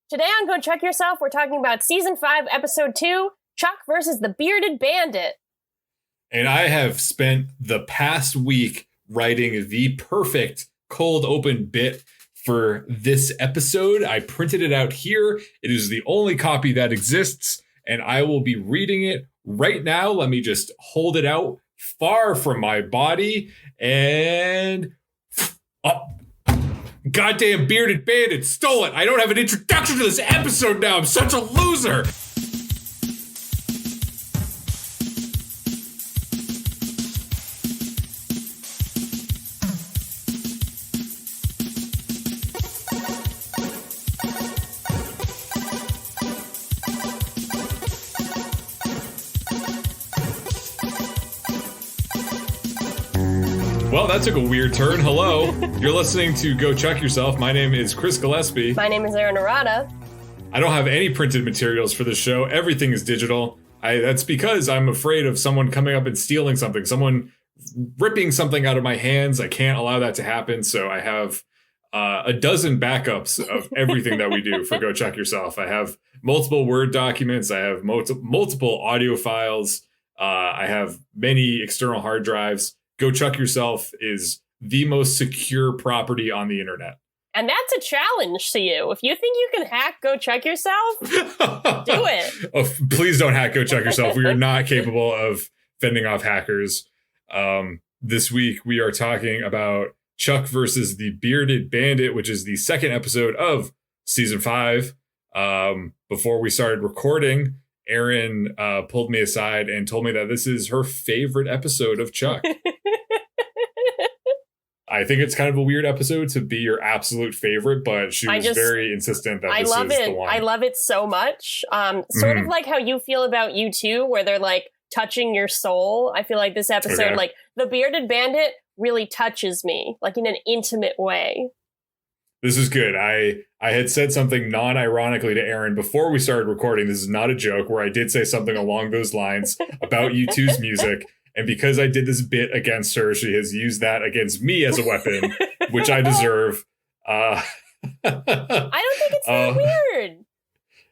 Today on Go Chuck Yourself, we're talking about Season 5, Episode 2, Chuck versus the Bearded Bandit. And I have spent the past week writing the perfect cold open bit for this episode. I printed it out here. It is the only copy that exists, and I will be reading it right now. Let me just hold it out far from my body and... Goddamn Bearded Bandit stole it. I don't have an introduction to this episode now. I'm such a loser. Well, that took a weird turn. Hello. You're listening to Go Chuck Yourself. My name is Chris Gillespie. My name is Erin. I don't have any printed materials for this show. Everything is digital. That's because I'm afraid of someone coming up and stealing something, someone ripping something out of my hands. I can't allow that to happen. So I have a dozen backups of everything that we do for Go Chuck Yourself. I have multiple Word documents. I have multiple audio files. I have many external hard drives. Go Chuck Yourself is the most secure property on the internet. And that's a challenge to you. If you think you can hack Go Chuck Yourself, do it. Oh, please don't hack Go Chuck Yourself. We are not capable of fending off hackers. This week, we are talking about Chuck versus the Bearded Bandit, which is the second episode of Season 5. Before we started recording, Erin pulled me aside and told me that this is her favorite episode of Chuck. I think it's kind of a weird episode to be your absolute favorite, but she was very insistent that this is the one. I love it so much. Sort of like how you feel about U2, where they're like touching your soul. I feel like this episode, like the Bearded Bandit really touches me, like in an intimate way. This is good. I had said something non-ironically to Erin before we started recording. This is not a joke, where I did say something along those lines about U2's music. And because I did this bit against her, she has used that against me as a weapon, which I deserve. I don't think it's that weird.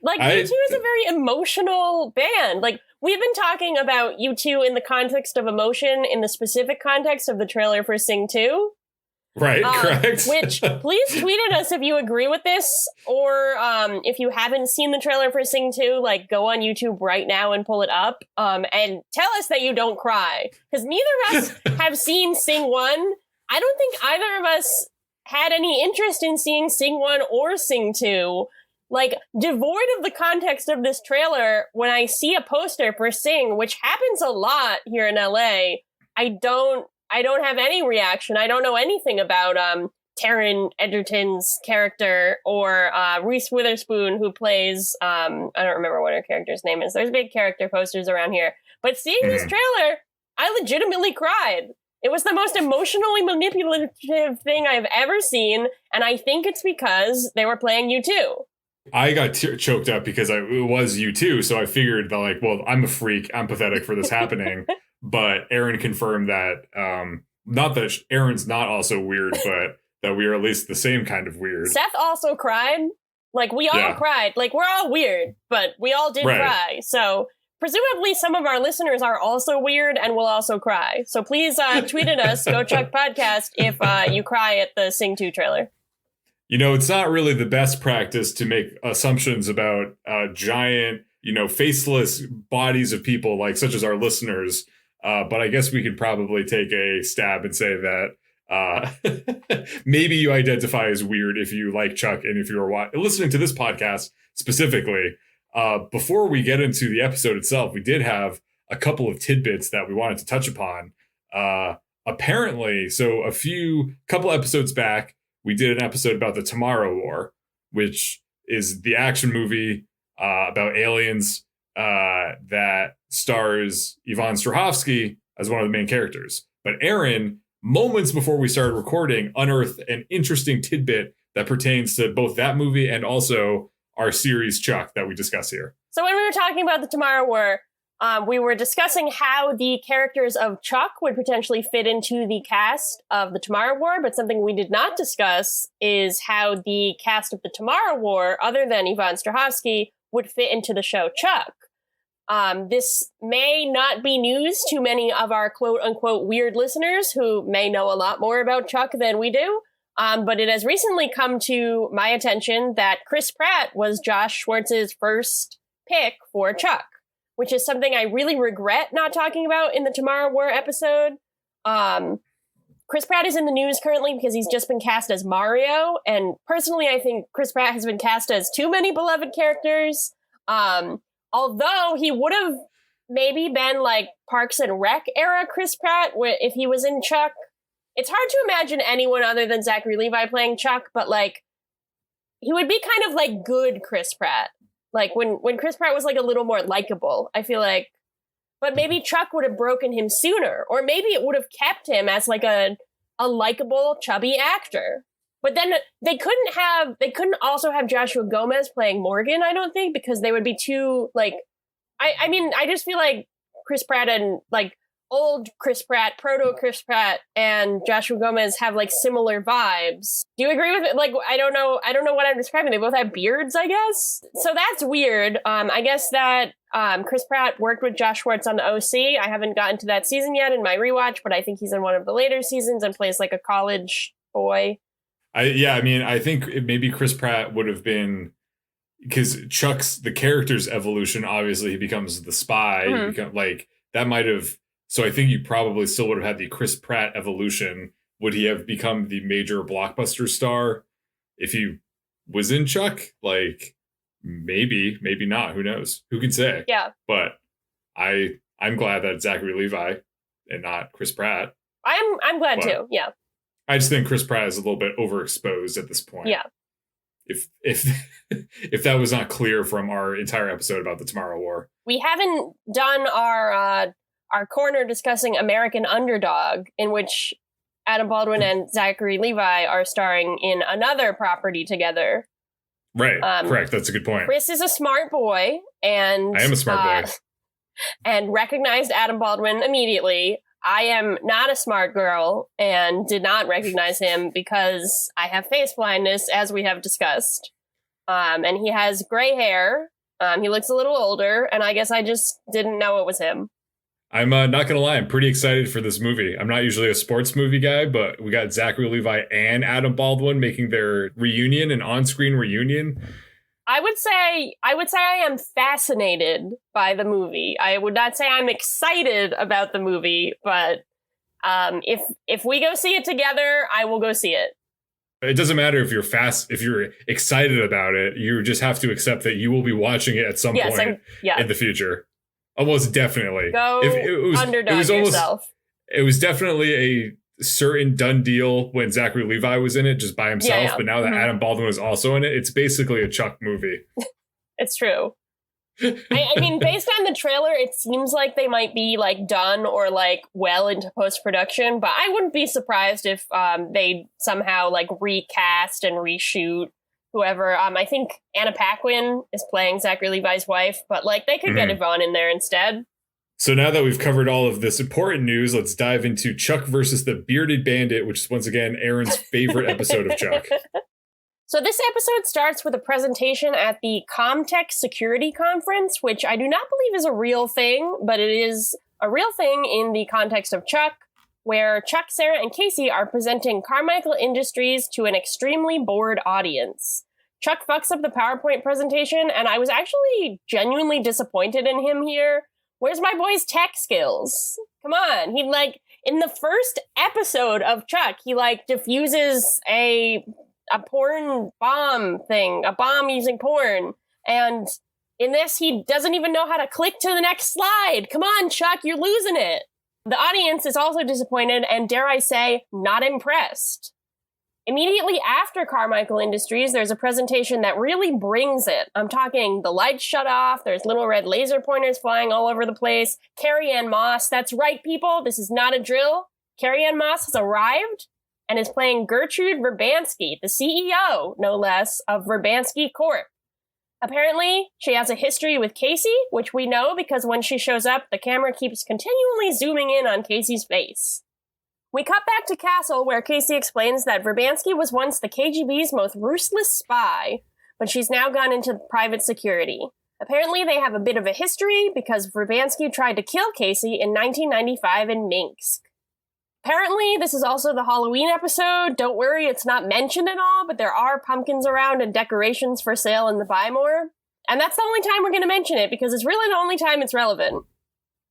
Like, U2 is a very emotional band. Like, we've been talking about U2 in the context of emotion, in the specific context of the trailer for Sing 2. Right, correct. Which, please tweet at us if you agree with this, or if you haven't seen the trailer for Sing 2, like, go on YouTube right now and pull it up, and tell us that you don't cry. Because neither of us have seen Sing 1. I don't think either of us had any interest in seeing Sing 1 or Sing 2. Like, devoid of the context of this trailer, when I see a poster for Sing, which happens a lot here in LA, I don't have any reaction. I don't know anything about Taron Egerton's character or Reese Witherspoon, who plays, I don't remember what her character's name is. There's big character posters around here. But seeing this trailer, I legitimately cried. It was the most emotionally manipulative thing I've ever seen, and I think it's because they were playing U2. I got choked up because it was U2, so I figured that, like, well, I'm a freak. I'm pathetic for this happening. But Erin confirmed that, not that Erin's not also weird, but that we are at least the same kind of weird. Seth also cried. Like, we all cried. Like, we're all weird, but we all did cry. So, presumably some of our listeners are also weird and will also cry. So please tweet at us, Go Chuck Podcast, if you cry at the Sing 2 trailer. You know, it's not really the best practice to make assumptions about giant, faceless bodies of people, like such as our listeners. But I guess we could probably take a stab and say that maybe you identify as weird if you like Chuck and if you're listening to this podcast specifically. Before we get into the episode itself, we did have a couple of tidbits that we wanted to touch upon. Apparently, so couple episodes back, we did an episode about the Tomorrow War, which is the action movie about aliens that stars Yvonne Strahovski as one of the main characters. But Erin, moments before we started recording, unearthed an interesting tidbit that pertains to both that movie and also our series Chuck that we discuss here. So when we were talking about the Tomorrow War, We were discussing how the characters of Chuck would potentially fit into the cast of the Tomorrow War, but something we did not discuss is how the cast of the Tomorrow War, other than Yvonne Strahovski, would fit into the show Chuck. This may not be news to many of our quote-unquote weird listeners who may know a lot more about Chuck than we do, but it has recently come to my attention that Chris Pratt was Josh Schwartz's first pick for Chuck, which is something I really regret not talking about in the Tomorrow War episode. Chris Pratt is in the news currently because he's just been cast as Mario, and personally I think Chris Pratt has been cast as too many beloved characters. Although he would have maybe been like Parks and Rec era Chris Pratt if he was in Chuck. It's hard to imagine anyone other than Zachary Levi playing Chuck, but like he would be kind of like good Chris Pratt. Like when Chris Pratt was like a little more likable, I feel like, but maybe Chuck would have broken him sooner, or maybe it would have kept him as like a likable, chubby actor. But then they couldn't also have Joshua Gomez playing Morgan, I don't think, because they would be too like, I mean, I just feel like Chris Pratt and like old Chris Pratt, proto Chris Pratt, and Joshua Gomez have like similar vibes. Do you agree with it? Like, I don't know what I'm describing. They both have beards, I guess. So that's weird. I guess that Chris Pratt worked with Josh Schwartz on the OC. I haven't gotten to that season yet in my rewatch, but I think he's in one of the later seasons and plays like a college boy. I think maybe Chris Pratt would have been, because Chuck's the character's evolution. Obviously, he becomes the spy. Mm-hmm. He become, like that might have. So I think you probably still would have had the Chris Pratt evolution. Would he have become the major blockbuster star if he was in Chuck? Like maybe not. Who knows? Who can say? Yeah. But I'm glad that it's Zachary Levi and not Chris Pratt. I'm glad too. Yeah. I just think Chris Pratt is a little bit overexposed at this point. Yeah. If if that was not clear from our entire episode about the Tomorrow War. We haven't done our corner discussing American Underdog, in which Adam Baldwin and Zachary Levi are starring in another property together. Right. Correct. That's a good point. Chris is a smart boy, and I am a smart boy. And recognized Adam Baldwin immediately. I am not a smart girl and did not recognize him because I have face blindness, as we have discussed. And he has gray hair. He looks a little older, and I guess I just didn't know it was him. I'm not going to lie. I'm pretty excited for this movie. I'm not usually a sports movie guy, but we got Zachary Levi and Adam Baldwin making their reunion, an on-screen reunion. I would say I am fascinated by the movie. I would not say I'm excited about the movie, but if we go see it together, I will go see it. It doesn't matter if you're excited about it. You just have to accept that you will be watching it at some point in the future. Almost definitely. Go underdog yourself. It was definitely a certain done deal when Zachary Levi was in it just by himself. Yeah. But now that Adam Baldwin was also in it, it's basically a Chuck movie. It's true. I mean, based on the trailer, it seems like they might be like done or like well into post-production, but I wouldn't be surprised if they somehow like recast and reshoot whoever. I think Anna Paquin is playing Zachary Levi's wife, but like they could get Yvonne in there instead. So now that we've covered all of this important news, let's dive into Chuck versus the Bearded Bandit, which is once again Erin's favorite episode of Chuck. So this episode starts with a presentation at the Comtech Security Conference, which I do not believe is a real thing, but it is a real thing in the context of Chuck, where Chuck, Sarah, and Casey are presenting Carmichael Industries to an extremely bored audience. Chuck fucks up the PowerPoint presentation, and I was actually genuinely disappointed in him here. Where's my boy's tech skills? Come on. He in the first episode of Chuck, he diffuses a porn bomb thing, a bomb using porn. And in this, he doesn't even know how to click to the next slide. Come on, Chuck, you're losing it. The audience is also disappointed and, dare I say, not impressed. Immediately after Carmichael Industries, there's a presentation that really brings it. I'm talking the lights shut off, there's little red laser pointers flying all over the place. Carrie Ann Moss, that's right, people, this is not a drill. Carrie Ann Moss has arrived and is playing Gertrude Verbansky, the CEO, no less, of Verbansky Corp. Apparently, she has a history with Casey, which we know because when she shows up, the camera keeps continually zooming in on Casey's face. We cut back to Castle, where Casey explains that Verbansky was once the KGB's most ruthless spy, but she's now gone into private security. Apparently, they have a bit of a history because Verbansky tried to kill Casey in 1995 in Minsk. Apparently, this is also the Halloween episode. Don't worry, it's not mentioned at all, but there are pumpkins around and decorations for sale in the Buy More. And that's the only time we're going to mention it, because it's really the only time it's relevant.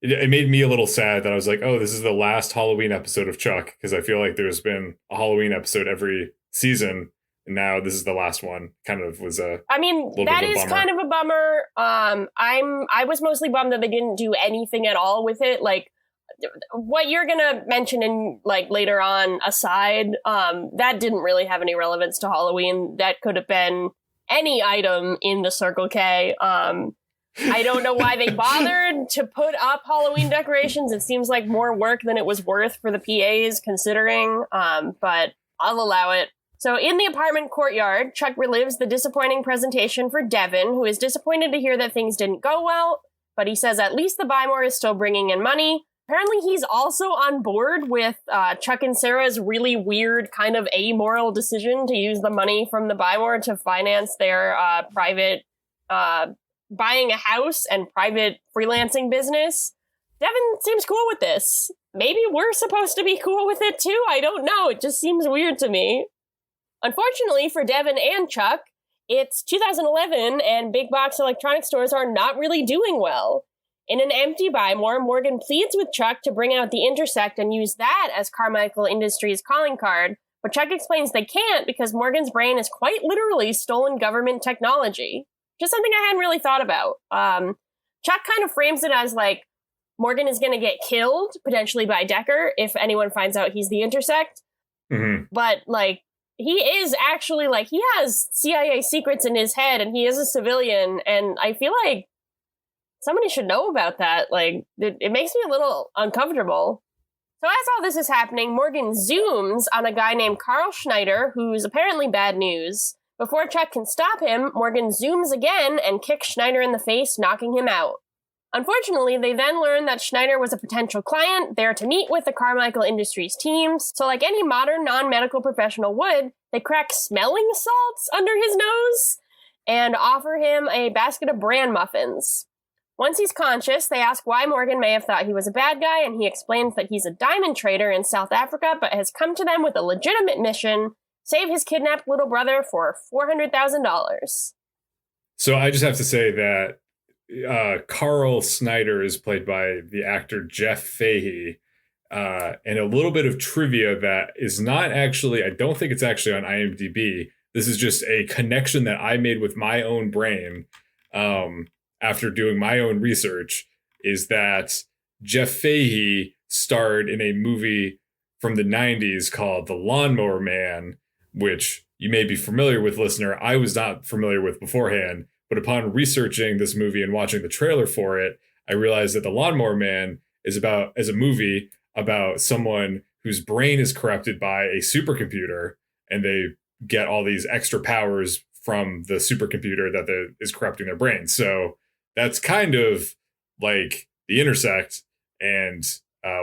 It made me a little sad that I was like, oh, this is the last Halloween episode of Chuck, because I feel like there's been a Halloween episode every season, and now this is the last one. Kind of was a I mean, that is kind of a bummer. I was mostly bummed that they didn't do anything at all with it. Like, what you're gonna mention in like later on aside, that didn't really have any relevance to Halloween. That could have been any item in the Circle K. I don't know why they bothered to put up Halloween decorations. It seems like more work than it was worth for the PAs, considering, but I'll allow it. So in the apartment courtyard, Chuck relives the disappointing presentation for Devin, who is disappointed to hear that things didn't go well, but he says at least the Buy More is still bringing in money. Apparently he's also on board with Chuck and Sarah's really weird kind of amoral decision to use the money from the Buy More to finance their private buying a house and private freelancing business. Devin seems cool with this. Maybe we're supposed to be cool with it too? I don't know. It just seems weird to me. Unfortunately for Devin and Chuck, it's 2011 and big box electronic stores are not really doing well. In an empty Buy More, Morgan pleads with Chuck to bring out the Intersect and use that as Carmichael Industries' calling card, but Chuck explains they can't because Morgan's brain is quite literally stolen government technology. Just something I hadn't really thought about. Chuck kind of frames it as like Morgan is going to get killed, potentially by Decker, if anyone finds out he's the Intersect. Mm-hmm. But like, he is actually like, he has CIA secrets in his head and he is a civilian. And I feel like somebody should know about that. Like, it makes me a little uncomfortable. So as all this is happening, Morgan zooms on a guy named Carl Schneider, who's apparently bad news. Before Chuck can stop him, Morgan zooms again and kicks Schneider in the face, knocking him out. Unfortunately, they then learn that Schneider was a potential client there to meet with the Carmichael Industries teams, so like any modern non-medical professional would, they crack smelling salts under his nose and offer him a basket of bran muffins. Once he's conscious, they ask why Morgan may have thought he was a bad guy, and he explains that he's a diamond trader in South Africa, but has come to them with a legitimate mission: save his kidnapped little brother for $400,000. So I just have to say that Carl Snyder is played by the actor Jeff Fahey. And a little bit of trivia that is not actually, I don't think it's actually on IMDb. This is just a connection that I made with my own brain after doing my own research, is that Jeff Fahey starred in a movie from the 90s called The Lawnmower Man, which you may be familiar with, listener. I was not familiar with beforehand, but upon researching this movie and watching the trailer for it, I realized that The Lawnmower Man is a movie about someone whose brain is corrupted by a supercomputer, and they get all these extra powers from the supercomputer that is corrupting their brain. So that's kind of like the Intersect and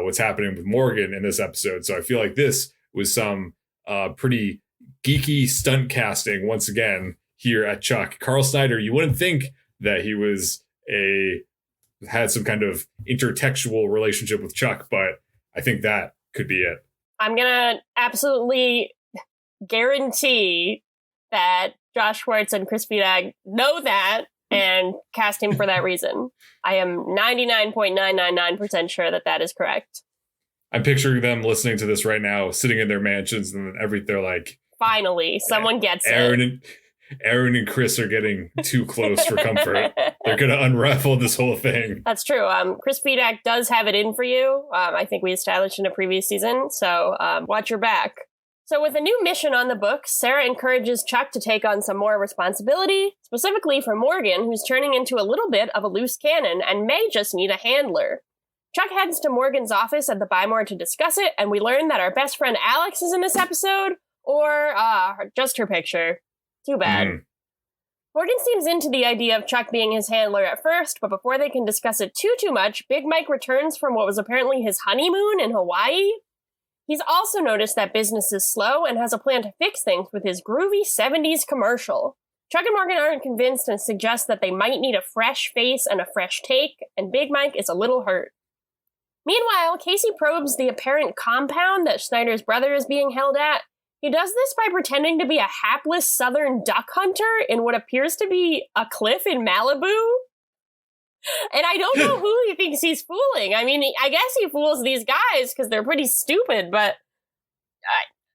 what's happening with Morgan in this episode. So I feel like this was some pretty geeky stunt casting once again here at Chuck. Carl Snyder, you wouldn't think that he had some kind of intertextual relationship with Chuck, but I think that could be it. I'm gonna absolutely guarantee that Josh Schwartz and Chris Fedak know that and cast him for that reason. I am 99.999% sure that that is correct. I'm picturing them listening to this right now, sitting in their mansions, and they're like, finally, someone gets it. Erin and Chris are getting too close for comfort. They're going to unravel this whole thing. That's true. Chris Fedak does have it in for you. I think we established in a previous season, so watch your back. So with a new mission on the books, Sarah encourages Chuck to take on some more responsibility, specifically for Morgan, who's turning into a little bit of a loose cannon and may just need a handler. Chuck heads to Morgan's office at the Buy More to discuss it, and we learn that our best friend Alex is in this episode, or just her picture. Too bad. Morgan seems into the idea of Chuck being his handler at first, but before they can discuss it too much, Big Mike returns from what was apparently his honeymoon in Hawaii. He's also noticed that business is slow and has a plan to fix things with his groovy 70s commercial. Chuck and Morgan aren't convinced and suggest that they might need a fresh face and a fresh take, and Big Mike is a little hurt. Meanwhile, Casey probes the apparent compound that Snyder's brother is being held at. He does this by pretending to be a hapless southern duck hunter in what appears to be a cliff in Malibu. And I don't know who he thinks he's fooling. I mean, I guess he fools these guys because they're pretty stupid, but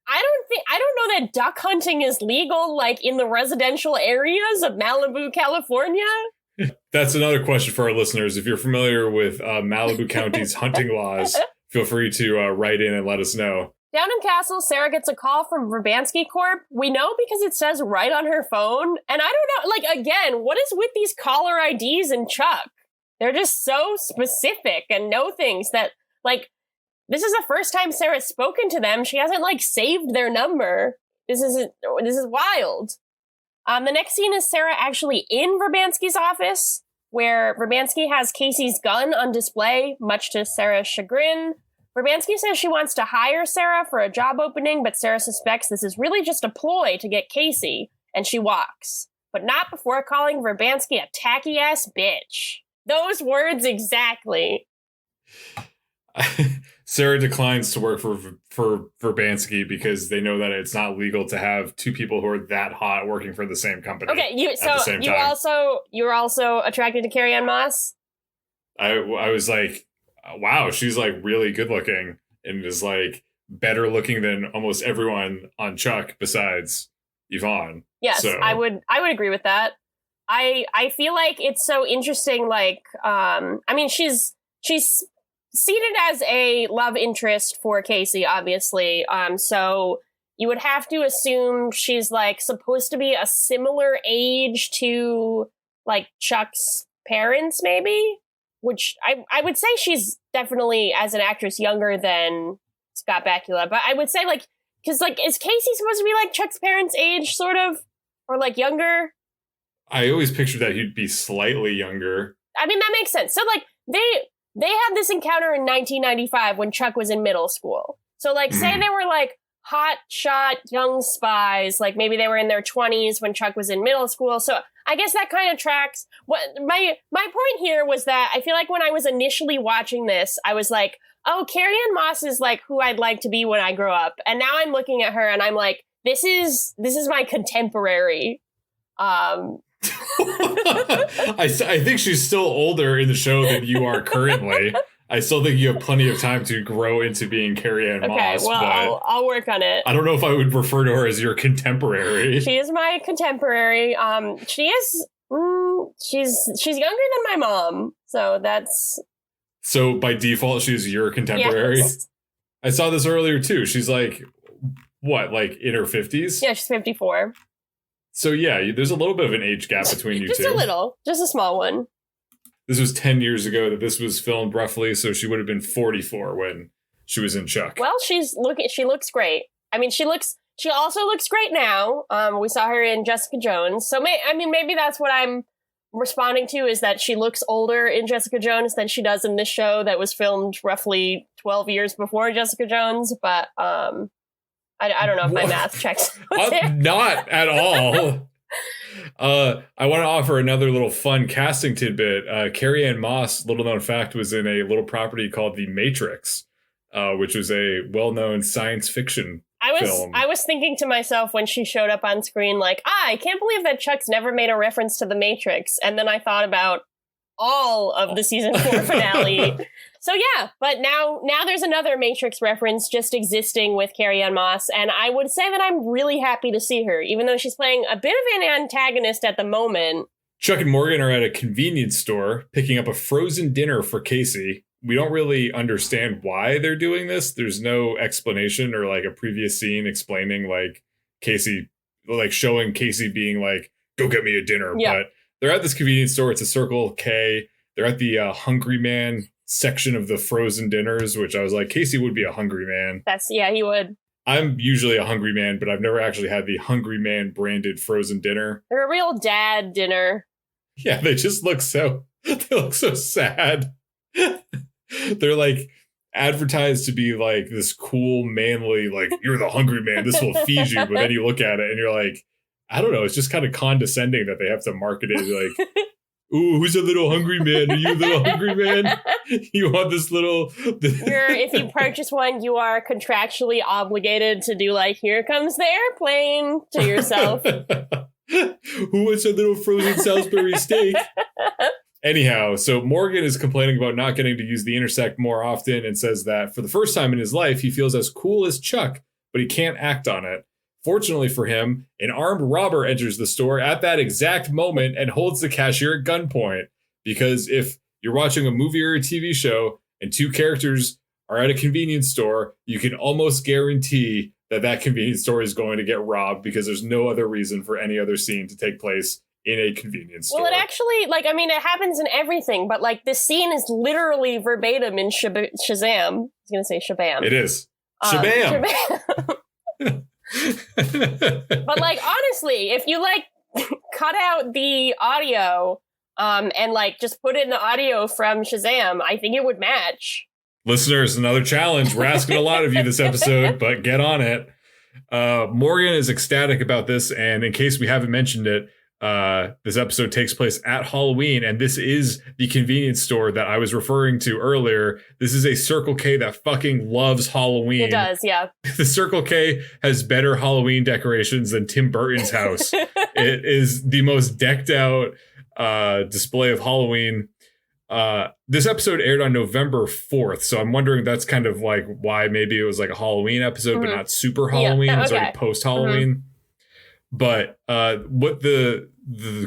I don't know that duck hunting is legal, like, in the residential areas of Malibu, California. That's another question for our listeners. If you're familiar with Malibu County's hunting laws, feel free to write in and let us know. Down in Castle, Sarah gets a call from Verbansky Corp. We know because it says right on her phone. And I don't know, like, again, what is with these caller IDs and Chuck? They're just so specific and know things that, like, this is the first time Sarah's spoken to them. She hasn't, like, saved their number. This is wild. The next scene is Sarah actually in Verbansky's office, where Verbansky has Casey's gun on display, much to Sarah's chagrin. Verbansky says she wants to hire Sarah for a job opening, but Sarah suspects this is really just a ploy to get Casey, and she walks. But not before calling Verbansky a tacky-ass bitch. Those words exactly. Sarah declines to work for Verbansky because they know that it's not legal to have two people who are that hot working for the same company. Okay, you're also attracted to Carrie Ann Moss? I was like, wow, she's like really good looking and is like better looking than almost everyone on Chuck besides Yvonne. Yes, so. I would agree with that. I feel like it's so interesting, like, I mean, she's seated as a love interest for Casey, obviously. So you would have to assume she's, like, supposed to be a similar age to, like, Chuck's parents, maybe? Which I would say she's definitely, as an actress, younger than Scott Bakula. But I would say, like, because, like, is Casey supposed to be, like, Chuck's parents' age, sort of? Or, like, younger? I always pictured that he'd be slightly younger. I mean, that makes sense. So, like, they had this encounter in 1995 when Chuck was in middle school. So, like, say they were, like, hot shot young spies. Like, maybe they were in their 20s when Chuck was in middle school. So I guess that kind of tracks. What my point here was that I feel like when I was initially watching this, I was like, oh, Carrie Ann Moss is, like, who I'd like to be when I grow up. And now I'm looking at her and I'm like, this is my contemporary. I think she's still older in the show than you are currently. I still think you have plenty of time to grow into being Carrie Ann Moss. Okay, well, I'll work on it. I don't know if I would refer to her as your contemporary. She is my contemporary. She is. She's younger than my mom, so that's. So by default, she's your contemporary. Yes. I saw this earlier too. She's like, what, like in her 50s? Yeah, she's 54. So yeah, there's a little bit of an age gap between you two. Just a little, just a small one. This was 10 years ago that this was filmed roughly, so she would have been 44 when she was in Chuck. Well, she looks great. I mean, she also looks great now. We saw her in Jessica Jones. So maybe that's what I'm responding to, is that she looks older in Jessica Jones than she does in this show that was filmed roughly 12 years before Jessica Jones, but I don't know if my math checks out there. Not at all. I want to offer another little fun casting tidbit. Carrie Ann Moss, little known fact, was in a little property called The Matrix, which was a well-known science fiction film. I was thinking to myself when she showed up on screen, like, I can't believe that Chuck's never made a reference to The Matrix. And then I thought about all of the season 4 finale. So yeah, but now there's another Matrix reference just existing with Carrie Ann Moss, and I would say that I'm really happy to see her, even though she's playing a bit of an antagonist at the moment. Chuck and Morgan are at a convenience store picking up a frozen dinner for Casey. We don't really understand why they're doing this. There's no explanation or like a previous scene explaining like Casey, like showing Casey being like, go get me a dinner. Yeah. But they're at this convenience store. It's a Circle K. They're at the Hungry Man section of the frozen dinners, which I was like, Casey would be a hungry man. Yeah, he would. I'm usually a hungry man, but I've never actually had the Hungry Man branded frozen dinner. They're a real dad dinner. Yeah, they just look they look so sad. They're like advertised to be like this cool, manly, like, you're the hungry man, this will feed you. But then you look at it and you're like, I don't know, it's just kind of condescending that they have to market it like, ooh, who's a little hungry man? Are you a little hungry man? You want this little... If you purchase one, you are contractually obligated to do like, here comes the airplane to yourself. Who wants a little frozen Salisbury steak? Anyhow, so Morgan is complaining about not getting to use the intersect more often and says that for the first time in his life, he feels as cool as Chuck, but he can't act on it. Fortunately for him, an armed robber enters the store at that exact moment and holds the cashier at gunpoint. Because if you're watching a movie or a TV show and two characters are at a convenience store, you can almost guarantee that convenience store is going to get robbed because there's no other reason for any other scene to take place in a convenience store. Well, it actually, it happens in everything, but, this scene is literally verbatim in Shazam. I was going to say Shabam. It is. Shabam! But, honestly, if you, cut out the audio and, just put in the audio from Shazam, I think it would match. Listeners, another challenge. We're asking a lot of you this episode, but get on it. Morgan is ecstatic about this, and in case we haven't mentioned it, this episode takes place at Halloween, and this is the convenience store that I was referring to earlier. This is a Circle K that fucking loves Halloween. It does, yeah. The Circle K has better Halloween decorations than Tim Burton's house. It is the most decked out display of Halloween. This episode aired on November 4th, so I'm wondering that's kind of like why maybe it was like a Halloween episode, but not super Halloween. Yeah, it's like post-Halloween. But what the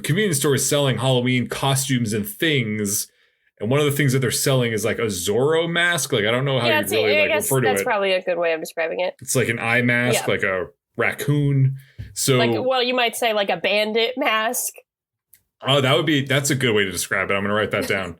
convenience store is selling Halloween costumes and things, and one of the things that they're selling is like a Zorro mask. Like, I don't know how you really refer to it. That's probably a good way of describing it. It's like an eye mask, like a raccoon. So, you might say like a bandit mask. Oh, that's a good way to describe it. I'm going to write that down.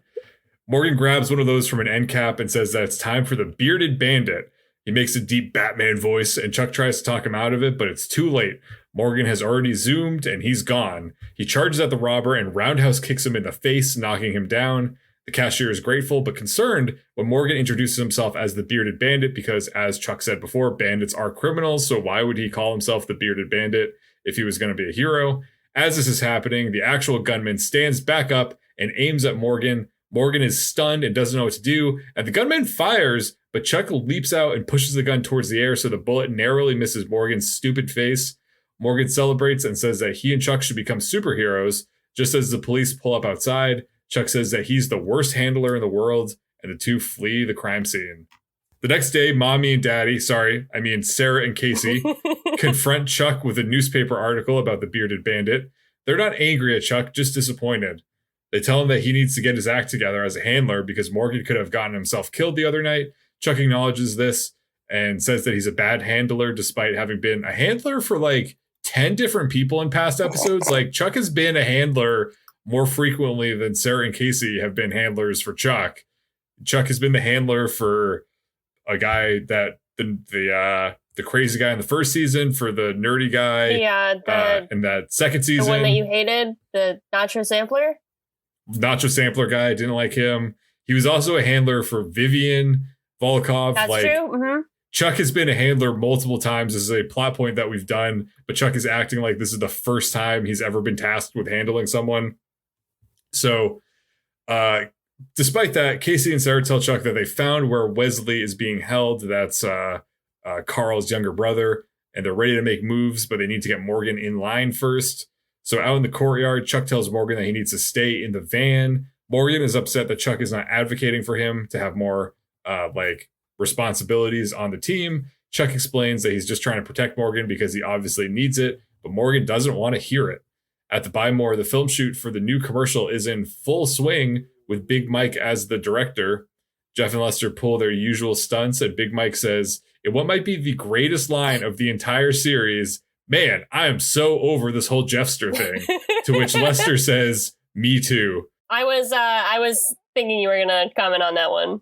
Morgan grabs one of those from an end cap and says that it's time for the Bearded Bandit. He makes a deep Batman voice, and Chuck tries to talk him out of it, but it's too late. Morgan has already zoomed, and he's gone. He charges at the robber and roundhouse kicks him in the face, knocking him down. The cashier is grateful but concerned when Morgan introduces himself as the Bearded Bandit because, as Chuck said before, bandits are criminals, so why would he call himself the Bearded Bandit if he was going to be a hero? As this is happening, the actual gunman stands back up and aims at Morgan. Morgan is stunned and doesn't know what to do, and the gunman fires, but Chuck leaps out and pushes the gun towards the air so the bullet narrowly misses Morgan's stupid face. Morgan celebrates and says that he and Chuck should become superheroes. Just as the police pull up outside, Chuck says that he's the worst handler in the world, and the two flee the crime scene. The next day, Sarah and Casey confront Chuck with a newspaper article about the Bearded Bandit. They're not angry at Chuck, just disappointed. They tell him that he needs to get his act together as a handler because Morgan could have gotten himself killed the other night. Chuck acknowledges this and says that he's a bad handler despite having been a handler for 10 different people in past episodes. Chuck has been a handler more frequently than Sarah and Casey have been handlers for Chuck. Chuck has been the handler for a guy that the crazy guy in the first season, for the nerdy guy. Yeah, in that second season. The one that you hated, the Nacho Sampler? Nacho Sampler guy, didn't like him. He was also a handler for Vivian Volkov. That's true. Mm-hmm. Chuck has been a handler multiple times. This is a plot point that we've done, but Chuck is acting like this is the first time he's ever been tasked with handling someone. So, despite that, Casey and Sarah tell Chuck that they found where Wesley is being held. That's Carl's younger brother, and they're ready to make moves, but they need to get Morgan in line first. So out in the courtyard, Chuck tells Morgan that he needs to stay in the van. Morgan is upset that Chuck is not advocating for him to have more responsibilities on the team. Chuck explains that he's just trying to protect Morgan because he obviously needs it, but Morgan doesn't want to hear it. At the Buy More, the film shoot for the new commercial is in full swing with Big Mike as the director. Jeff and Lester pull their usual stunts, and Big Mike says, in what might be the greatest line of the entire series, "Man, I am so over this whole Jeffster thing." To which Lester says, "Me too." I was thinking you were going to comment on that one.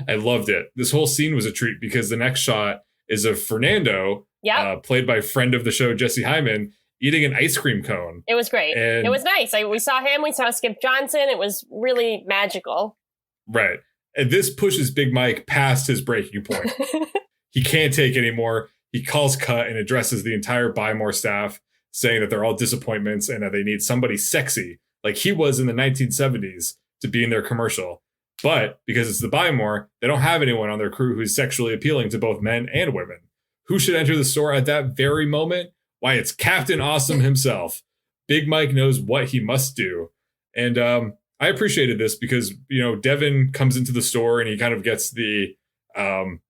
I loved it. This whole scene was a treat because the next shot is of Fernando, played by friend of the show, Jesse Hyman, eating an ice cream cone. It was great. And it was nice. We saw him. We saw Skip Johnson. It was really magical. Right. And this pushes Big Mike past his breaking point. He can't take anymore. He calls cut and addresses the entire Buy More staff, saying that they're all disappointments and that they need somebody sexy, like he was in the 1970s, to be in their commercial. But because it's the Buy More, they don't have anyone on their crew who's sexually appealing to both men and women. Who should enter the store at that very moment? Why, it's Captain Awesome himself. Big Mike knows what he must do. And I appreciated this because, Devin comes into the store and he kind of gets the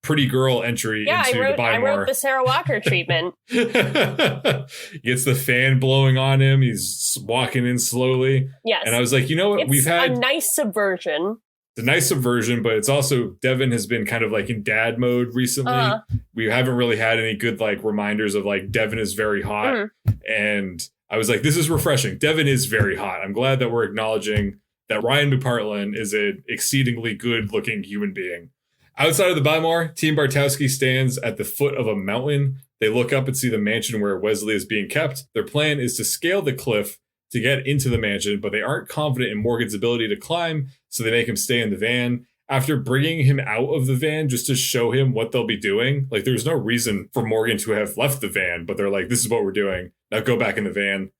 pretty girl entry into the Buy More. I wrote the Sarah Walker treatment. He gets the fan blowing on him. He's walking in slowly. Yes. And I was like, what? We've had a nice subversion. It's a nice subversion, but it's also Devin has been kind of like in dad mode recently. We haven't really had any good reminders of Devin is very hot. And I was like, this is refreshing. Devin is very hot. I'm glad that we're acknowledging that Ryan McPartlin is an exceedingly good looking human being. Outside of the Buy More, Team Bartowski stands at the foot of a mountain. They look up and see the mansion where Wesley is being kept. Their plan is to scale the cliff to get into the mansion, but they aren't confident in Morgan's ability to climb, so they make him stay in the van. After bringing him out of the van just to show him what they'll be doing, there's no reason for Morgan to have left the van, but they're like, this is what we're doing. Now go back in the van.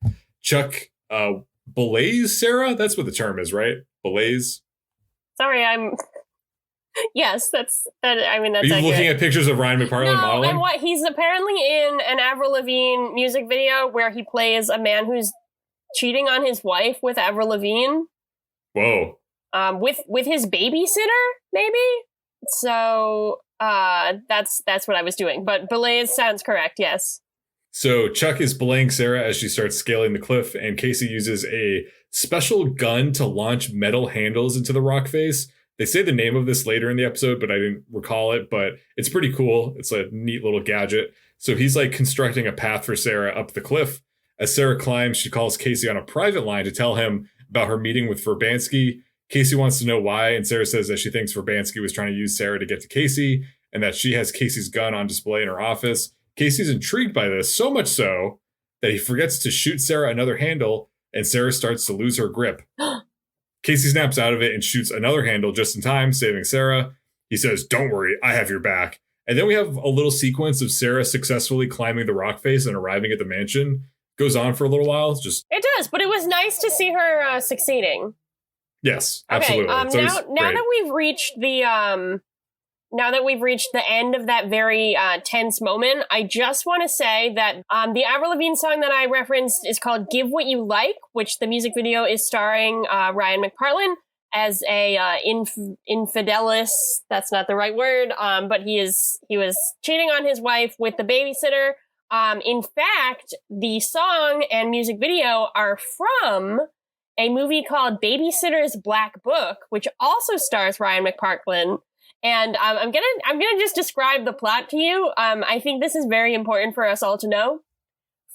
Chuck belays Sarah? That's what the term is, right? Belays? Sorry, Yes, that's that. I mean, that's. Are you looking at pictures of Ryan McPartlin modeling? And what he's apparently in an Avril Lavigne music video where he plays a man who's cheating on his wife with Avril Lavigne. Whoa. With his babysitter, maybe. So that's what I was doing. But belays sounds correct. Yes. So Chuck is belaying Sarah as she starts scaling the cliff, and Casey uses a special gun to launch metal handles into the rock face. They say the name of this later in the episode, but I didn't recall it, but it's pretty cool. It's a neat little gadget. So he's constructing a path for Sarah up the cliff. As Sarah climbs, she calls Casey on a private line to tell him about her meeting with Verbansky. Casey wants to know why, and Sarah says that she thinks Verbansky was trying to use Sarah to get to Casey, and that she has Casey's gun on display in her office. Casey's intrigued by this, so much so that he forgets to shoot Sarah another handle, and Sarah starts to lose her grip. Casey snaps out of it and shoots another handle just in time, saving Sarah. He says, "Don't worry, I have your back." And then we have a little sequence of Sarah successfully climbing the rock face and arriving at the mansion. Goes on for a little while. It does, but it was nice to see her succeeding. Yes, absolutely. Okay, now that we've reached the end of that very tense moment, I just want to say that the Avril Lavigne song that I referenced is called "Give What You Like," which the music video is starring Ryan McPartlin as a infidelis. That's not the right word, but he was cheating on his wife with the babysitter. In fact, the song and music video are from a movie called Babysitter's Black Book, which also stars Ryan McPartlin. And I'm gonna just describe the plot to you. I think this is very important for us all to know.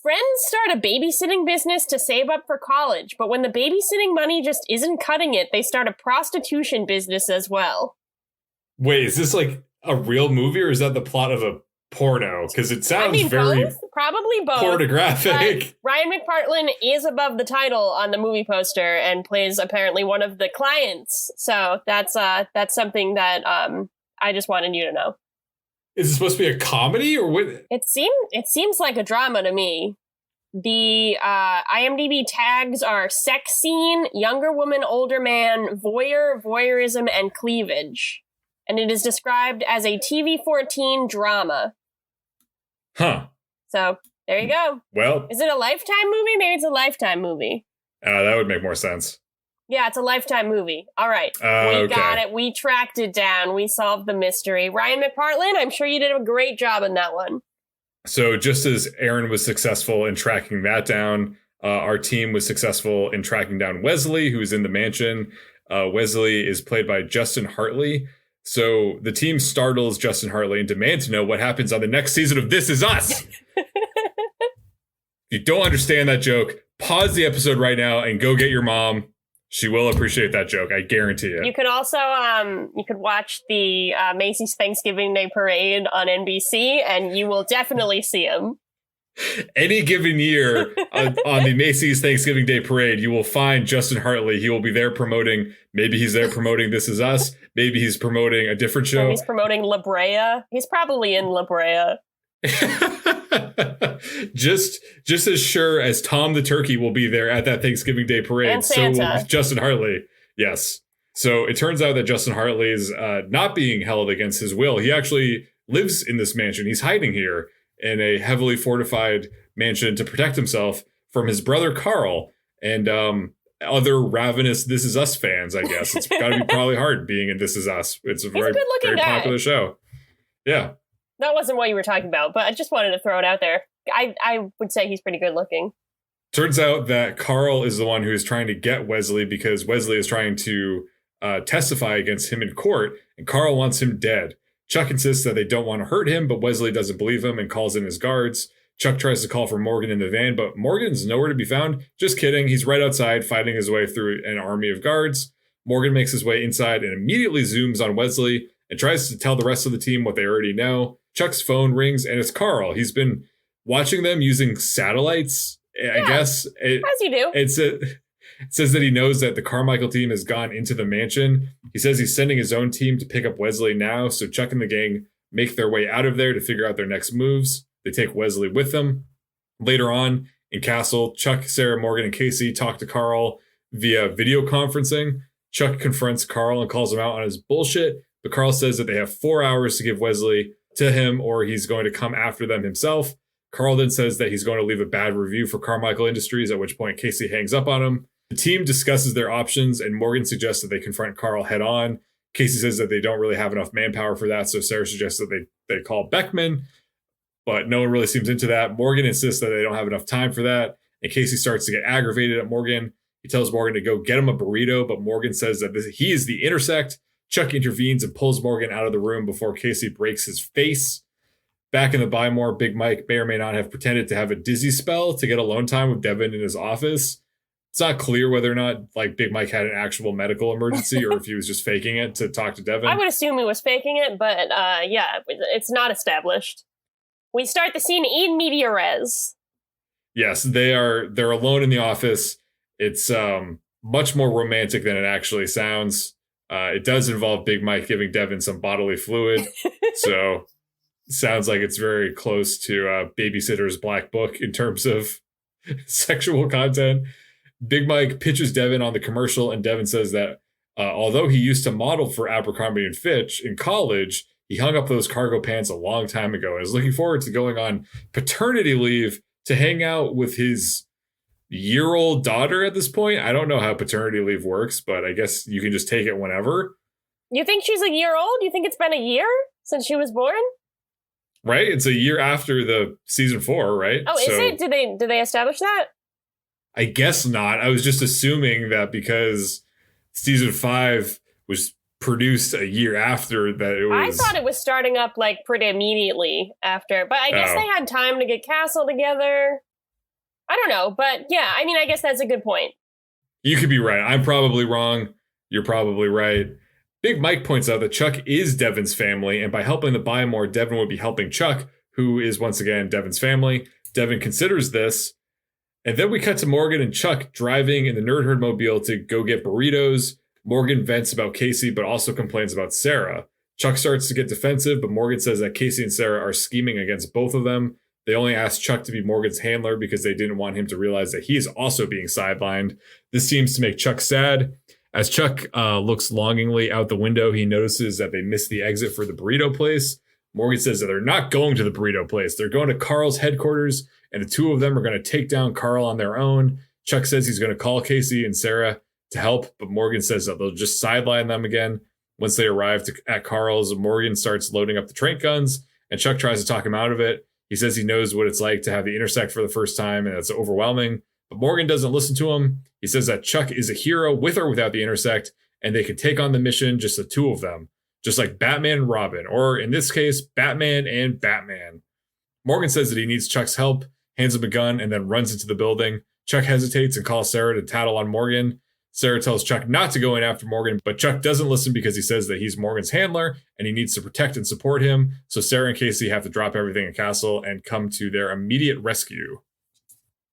Friends start a babysitting business to save up for college, but when the babysitting money just isn't cutting it, they start a prostitution business as well. Wait, is this a real movie, or is that the plot of a porno? Because it sounds probably both. Pornographic. Ryan McPartlin is above the title on the movie poster and plays apparently one of the clients. So that's something that I just wanted you to know. Is it supposed to be a comedy or what? It seems like a drama to me. The IMDb tags are sex scene, younger woman, older man, voyeurism, and cleavage. And it is described as a TV-14 drama. Huh. So, there you go. Well. Is it a Lifetime movie? Maybe it's a Lifetime movie. That would make more sense. Yeah, it's a Lifetime movie. All right. We got it. We tracked it down. We solved the mystery. Ryan McPartlin, I'm sure you did a great job in that one. So just as Erin was successful in tracking that down, our team was successful in tracking down Wesley, who's in the mansion. Wesley is played by Justin Hartley. So the team startles Justin Hartley and demand to know what happens on the next season of This Is Us. If you don't understand that joke, pause the episode right now and go get your mom. She will appreciate that joke. I guarantee it. You could also you could watch the Macy's Thanksgiving Day Parade on NBC, and you will definitely see him. Any given year on the Macy's Thanksgiving Day Parade, you will find Justin Hartley. He will be there promoting. Maybe he's there promoting This Is Us. Maybe he's promoting a different show. Or he's promoting La Brea. He's probably in La Brea. just as sure as Tom the Turkey will be there at that Thanksgiving Day Parade, and so will Justin Hartley. Yes. So it turns out that Justin Hartley is not being held against his will. He actually lives in this mansion. He's hiding here in a heavily fortified mansion to protect himself from his brother Carl and other ravenous This Is Us fans, I guess. It's got to be probably hard being in This Is Us. It's a very popular show. Yeah. That wasn't what you were talking about, but I just wanted to throw it out there. I would say he's pretty good looking. Turns out that Carl is the one who is trying to get Wesley because Wesley is trying to testify against him in court, and Carl wants him dead. Chuck insists that they don't want to hurt him, but Wesley doesn't believe him and calls in his guards. Chuck tries to call for Morgan in the van, but Morgan's nowhere to be found. Just kidding. He's right outside fighting his way through an army of guards. Morgan makes his way inside and immediately zooms on Wesley and tries to tell the rest of the team what they already know. Chuck's phone rings and it's Carl. He's been watching them using satellites, I guess. As you do. It says that he knows that the Carmichael team has gone into the mansion. He says he's sending his own team to pick up Wesley now, so Chuck and the gang make their way out of there to figure out their next moves. They take Wesley with them. Later on in Castle, Chuck, Sarah, Morgan, and Casey talk to Carl via video conferencing. Chuck confronts Carl and calls him out on his bullshit, but Carl says that they have 4 hours to give Wesley to him or he's going to come after them himself. Carl then says that he's going to leave a bad review for Carmichael Industries, at which point Casey hangs up on him. The team discusses their options, and Morgan suggests that they confront Carl head on. Casey says that they don't really have enough manpower for that, so Sarah suggests that they call Beckman, but no one really seems into that. Morgan insists that they don't have enough time for that, and Casey starts to get aggravated at Morgan. He tells Morgan to go get him a burrito, but Morgan says that he is the intersect. Chuck intervenes and pulls Morgan out of the room before Casey breaks his face. Back in the Buy More, Big Mike may or may not have pretended to have a dizzy spell to get alone time with Devin in his office. It's not clear whether or not Big Mike had an actual medical emergency or if he was just faking it to talk to Devin. I would assume he was faking it, but it's not established. We start the scene in media res. Yes, they're alone in the office. It's much more romantic than it actually sounds. It does involve Big Mike giving Devin some bodily fluid, so sounds like it's very close to Babysitter's Black Book in terms of sexual content. Big Mike pitches Devin on the commercial, and Devin says that although he used to model for Abercrombie and Fitch in college, he hung up those cargo pants a long time ago and is looking forward to going on paternity leave to hang out with his year-old daughter at this point. I don't know how paternity leave works, but I guess you can just take it whenever. You think she's a year old? You think it's been a year since she was born? Right? It's a year after the season 4, right? Oh, is it? Did they establish that? I guess not. I was just assuming that because season 5 was produced a year after that it was... I thought it was starting up pretty immediately after, but I guess they had time to get Castle together. I don't know, but yeah, I mean, I guess that's a good point. You could be right. I'm probably wrong. You're probably right. Big Mike points out that Chuck is Devin's family, and by helping the Buy More, Devin would be helping Chuck, who is once again Devin's family. Devin considers this, and then we cut to Morgan and Chuck driving in the Nerd Herd mobile to go get burritos. Morgan vents about Casey, but also complains about Sarah. Chuck starts to get defensive, but Morgan says that Casey and Sarah are scheming against both of them. They only asked Chuck to be Morgan's handler because they didn't want him to realize that he is also being sidelined. This seems to make Chuck sad. As Chuck looks longingly out the window, he notices that they missed the exit for the burrito place. Morgan says that they're not going to the burrito place. They're going to Carl's headquarters, and the two of them are going to take down Carl on their own. Chuck says he's going to call Casey and Sarah to help, but Morgan says that they'll just sideline them again. Once they arrive at Carl's, Morgan starts loading up the trank guns, and Chuck tries to talk him out of it. He says he knows what it's like to have the intersect for the first time, and it's overwhelming. But Morgan doesn't listen to him. He says that Chuck is a hero with or without the intersect, and they can take on the mission, just the two of them. Just like Batman and Robin, or in this case, Batman and Batman. Morgan says that he needs Chuck's help, hands him a gun, and then runs into the building. Chuck hesitates and calls Sarah to tattle on Morgan. Sarah tells Chuck not to go in after Morgan, but Chuck doesn't listen because he says that he's Morgan's handler and he needs to protect and support him. So Sarah and Casey have to drop everything at Castle and come to their immediate rescue.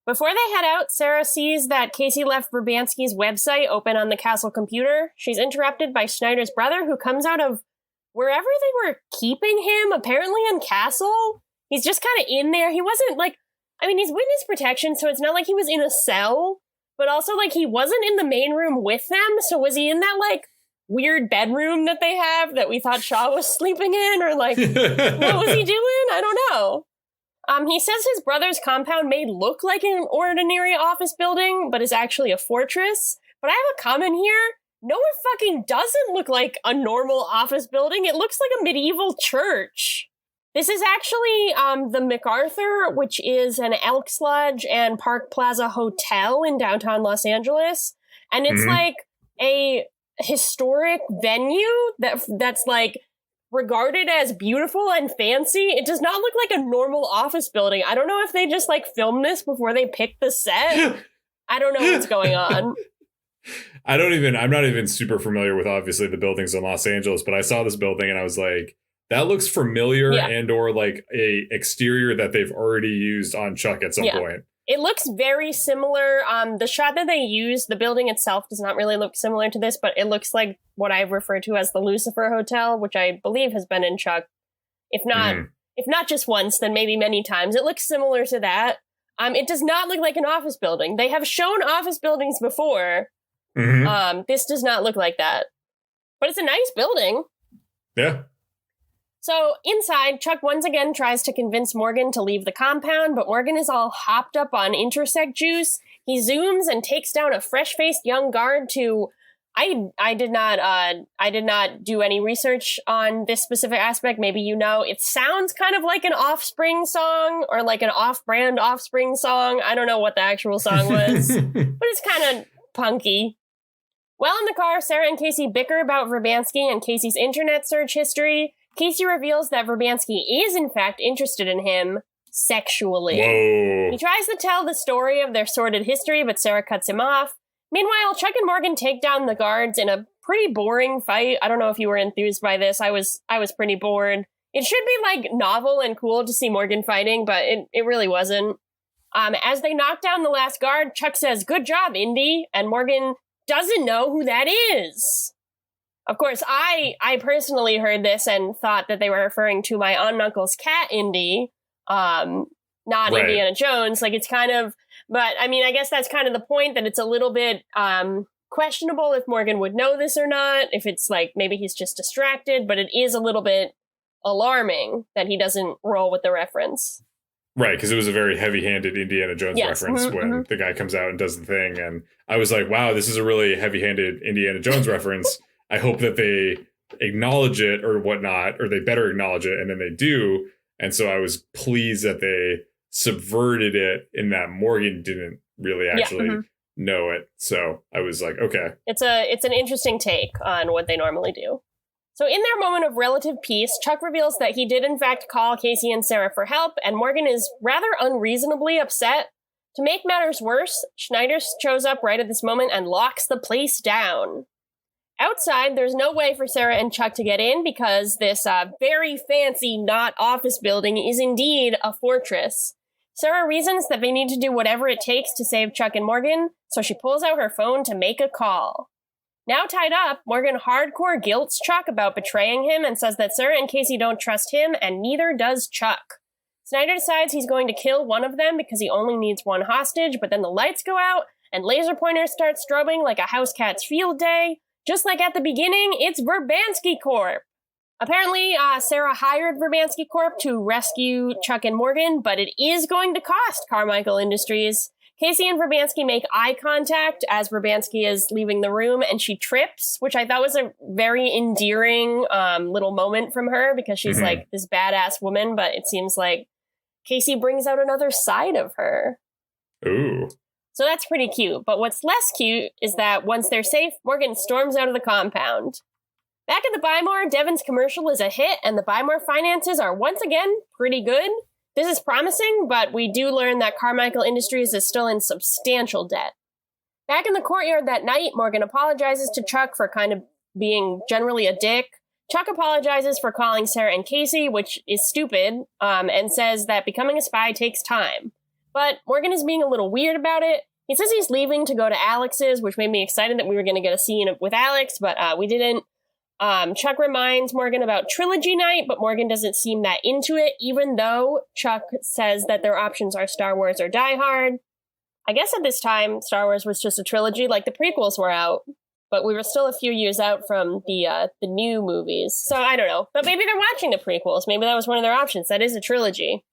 Before they head out, Sarah sees that Casey left Verbanski's website open on the Castle computer. She's interrupted by Schneider's brother, who comes out of wherever they were keeping him, apparently in Castle. He's just kind of in there. He wasn't he's witness protection, so it's not like he was in a cell, but also he wasn't in the main room with them. So was he in that weird bedroom that they have that we thought Shaw was sleeping in, or what was he doing? I don't know. He says his brother's compound may look like an ordinary office building, but is actually a fortress. But I have a comment here. No, it fucking doesn't look like a normal office building. It looks like a medieval church. This is actually the MacArthur, which is an Elks Lodge and Park Plaza hotel in downtown Los Angeles. And it's a historic venue that's regarded as beautiful and fancy. It does not look like a normal office building. I don't know if they just filmed this before they picked the set. I don't know what's going on. I'm not even super familiar with obviously the buildings in Los Angeles, but I saw this building and I was like, that looks familiar, and or a exterior that they've already used on Chuck at some point. It looks very similar. The shot that they use, the building itself does not really look similar to this, but it looks like what I refer to as the Lucifer Hotel, which I believe has been in Chuck. If not just once, then maybe many times. It looks similar to that. It does not look like an office building. They have shown office buildings before. This does not look like that. But it's a nice building. Yeah. So inside, Chuck once again tries to convince Morgan to leave the compound, but Morgan is all hopped up on Intersect juice. He zooms and takes down a fresh-faced young guard to... I did not do any research on this specific aspect. Maybe you know. It sounds kind of like an Offspring song or like an off-brand Offspring song. I don't know what the actual song was, but it's kind of punky. While in the car, Sarah and Casey bicker about Verbanski and Casey's internet search history. Casey reveals that Verbanski is, in fact, interested in him sexually. Whoa. He tries to tell the story of their sordid history, but Sarah cuts him off. Meanwhile, Chuck and Morgan take down the guards in a pretty boring fight. I don't know if you were enthused by this. I was pretty bored. It should be, novel and cool to see Morgan fighting, but it really wasn't. As they knock down the last guard, Chuck says, "Good job, Indy," and Morgan doesn't know who that is. Of course, I personally heard this and thought that they were referring to my aunt and uncle's cat, Indy, not Indiana Jones. It's kind of, but I mean, I guess that's kind of the point, that it's a little bit questionable if Morgan would know this or not, if it's maybe he's just distracted, but it is a little bit alarming that he doesn't roll with the reference. Right, because it was a very heavy-handed Indiana Jones reference when the guy comes out and does the thing, and I was like, wow, this is a really heavy-handed Indiana Jones reference. I hope that they acknowledge it or whatnot, or they better acknowledge it, and then they do. And so I was pleased that they subverted it in that Morgan didn't really actually know it. So I was like, okay. It's an interesting take on what they normally do. So in their moment of relative peace, Chuck reveals that he did in fact call Casey and Sarah for help, and Morgan is rather unreasonably upset. To make matters worse, Schneider shows up right at this moment and locks the place down. Outside, there's no way for Sarah and Chuck to get in because this very fancy, not office building is indeed a fortress. Sarah reasons that they need to do whatever it takes to save Chuck and Morgan, so she pulls out her phone to make a call. Now tied up, Morgan hardcore guilts Chuck about betraying him and says that Sarah and Casey don't trust him, and neither does Chuck. Snyder decides he's going to kill one of them because he only needs one hostage, but then the lights go out, and laser pointers start strobing like a house cat's field day. Just like at the beginning, it's Verbanski Corp. Apparently, Sarah hired Verbanski Corp to rescue Chuck and Morgan, but it is going to cost Carmichael Industries. Casey and Verbanski make eye contact as Verbanski is leaving the room, and she trips, which I thought was a very endearing little moment from her, because she's like this badass woman, but it seems like Casey brings out another side of her. Ooh. So that's pretty cute. But what's less cute is that once they're safe, Morgan storms out of the compound. Back at the Bymore, Devon's commercial is a hit, and the Bymore finances are once again pretty good. This is promising, but we do learn that Carmichael Industries is still in substantial debt. Back in the courtyard that night, Morgan apologizes to Chuck for kind of being generally a dick. Chuck apologizes for calling Sarah and Casey, which is stupid, and says that becoming a spy takes time. But Morgan is being a little weird about it. He says he's leaving to go to Alex's, which made me excited that we were going to get a scene with Alex, but we didn't. Chuck reminds Morgan about Trilogy Night, but Morgan doesn't seem that into it, even though Chuck says that their options are Star Wars or Die Hard. I guess at this time, Star Wars was just a trilogy, like the prequels were out, but we were still a few years out from the new movies. So I don't know, but maybe they're watching the prequels. Maybe that was one of their options. That is a trilogy.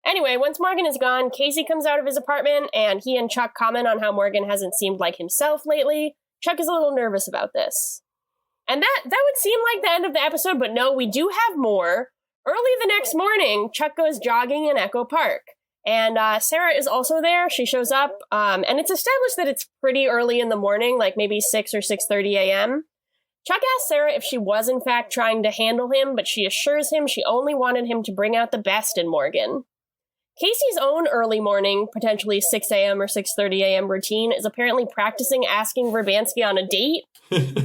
Anyway, once Morgan is gone, Casey comes out of his apartment, and he and Chuck comment on how Morgan hasn't seemed like himself lately. Chuck is a little nervous about this. And that would seem like the end of the episode, but no, we do have more. Early the next morning, Chuck goes jogging in Echo Park. And Sarah is also there. She shows up, and it's established that it's pretty early in the morning, like maybe 6 or 6:30 a.m. Chuck asks Sarah if she was in fact trying to handle him, but she assures him she only wanted him to bring out the best in Morgan. Casey's own early morning, potentially 6 a.m. or 6:30 a.m. routine is apparently practicing asking Verbansky on a date.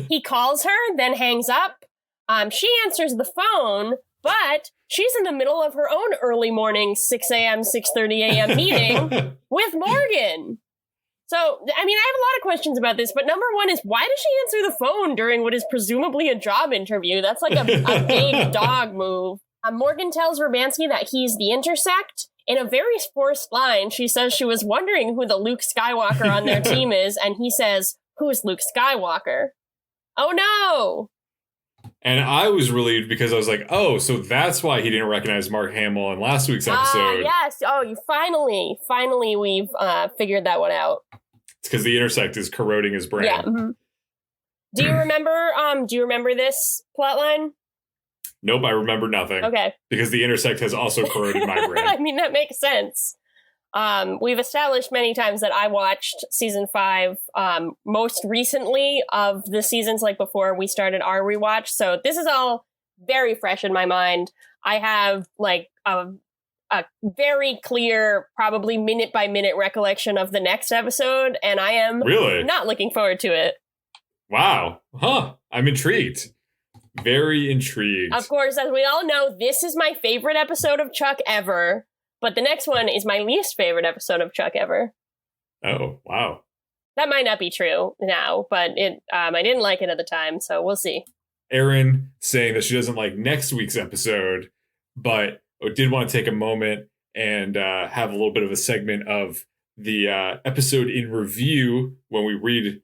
He calls her, then hangs up. She answers the phone, but she's in the middle of her own early morning 6 a.m., 6:30 a.m. meeting with Morgan. So, I mean, I have a lot of questions about this, but number one is, why does she answer the phone during what is presumably a job interview? That's like a big dog move. Morgan tells Verbansky that he's the Intersect. In a very forced line, she says she was wondering who the Luke Skywalker on their team is, and he says, "Who's Luke Skywalker?" Oh no! And I was relieved because I was like, oh, so that's why he didn't recognize Mark Hamill in last week's episode. Yes. Oh, you finally we've figured that one out. It's because the Intersect is corroding his brain. Yeah. Mm-hmm. Do you remember this plotline? Nope, I remember nothing. Okay. Because the Intersect has also corroded my brain. I mean, that makes sense. We've established many times that I watched season 5 most recently of the seasons, like before we started our rewatch. So this is all very fresh in my mind. I have like a very clear, probably minute by minute recollection of the next episode, and I am really not looking forward to it. Wow. Huh. I'm intrigued. Very intrigued. Of course, as we all know, this is my favorite episode of Chuck ever. But the next one is my least favorite episode of Chuck ever. Oh, wow. That might not be true now, but I didn't like it at the time, so we'll see. Erin saying that she doesn't like next week's episode, but did want to take a moment and have a little bit of a segment of the episode in review when we read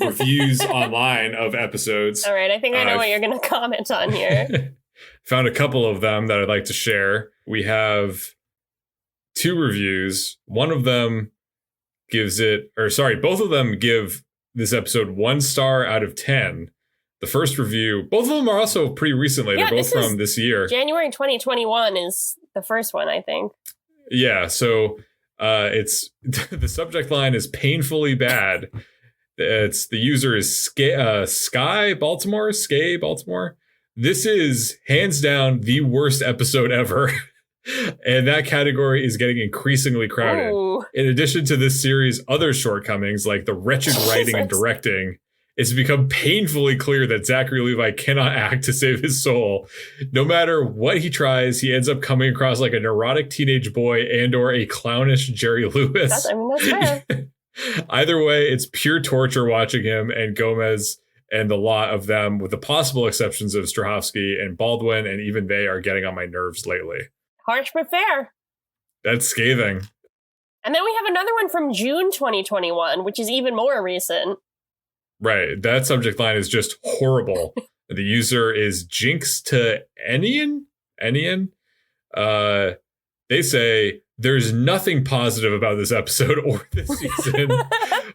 reviews online of episodes. All right, I think I know what you're going to comment on here. Found a couple of them that I'd like to share. We have 2 reviews. One of them both of them give this episode 1 star out of 10. The first review, both of them are also pretty recently. Yeah, they're both from this year. January 2021 is the first one, I think. Yeah, so it's the subject line is painfully bad. The user is Sky Baltimore. This is hands down the worst episode ever. And that category is getting increasingly crowded. Ooh. In addition to this series' other shortcomings, like the wretched writing and directing, it's become painfully clear that Zachary Levi cannot act to save his soul. No matter what he tries, he ends up coming across like a neurotic teenage boy and or a clownish Jerry Lewis. That's fair. Either way, it's pure torture watching him and Gomez and the lot of them, with the possible exceptions of Strahovski and Baldwin, and even they are getting on my nerves lately. Harsh but fair. That's scathing. And then we have another one from June 2021, which is even more recent. Right. That subject line is just horrible. The user is Jinx to Enian. They say, there's nothing positive about this episode or this season.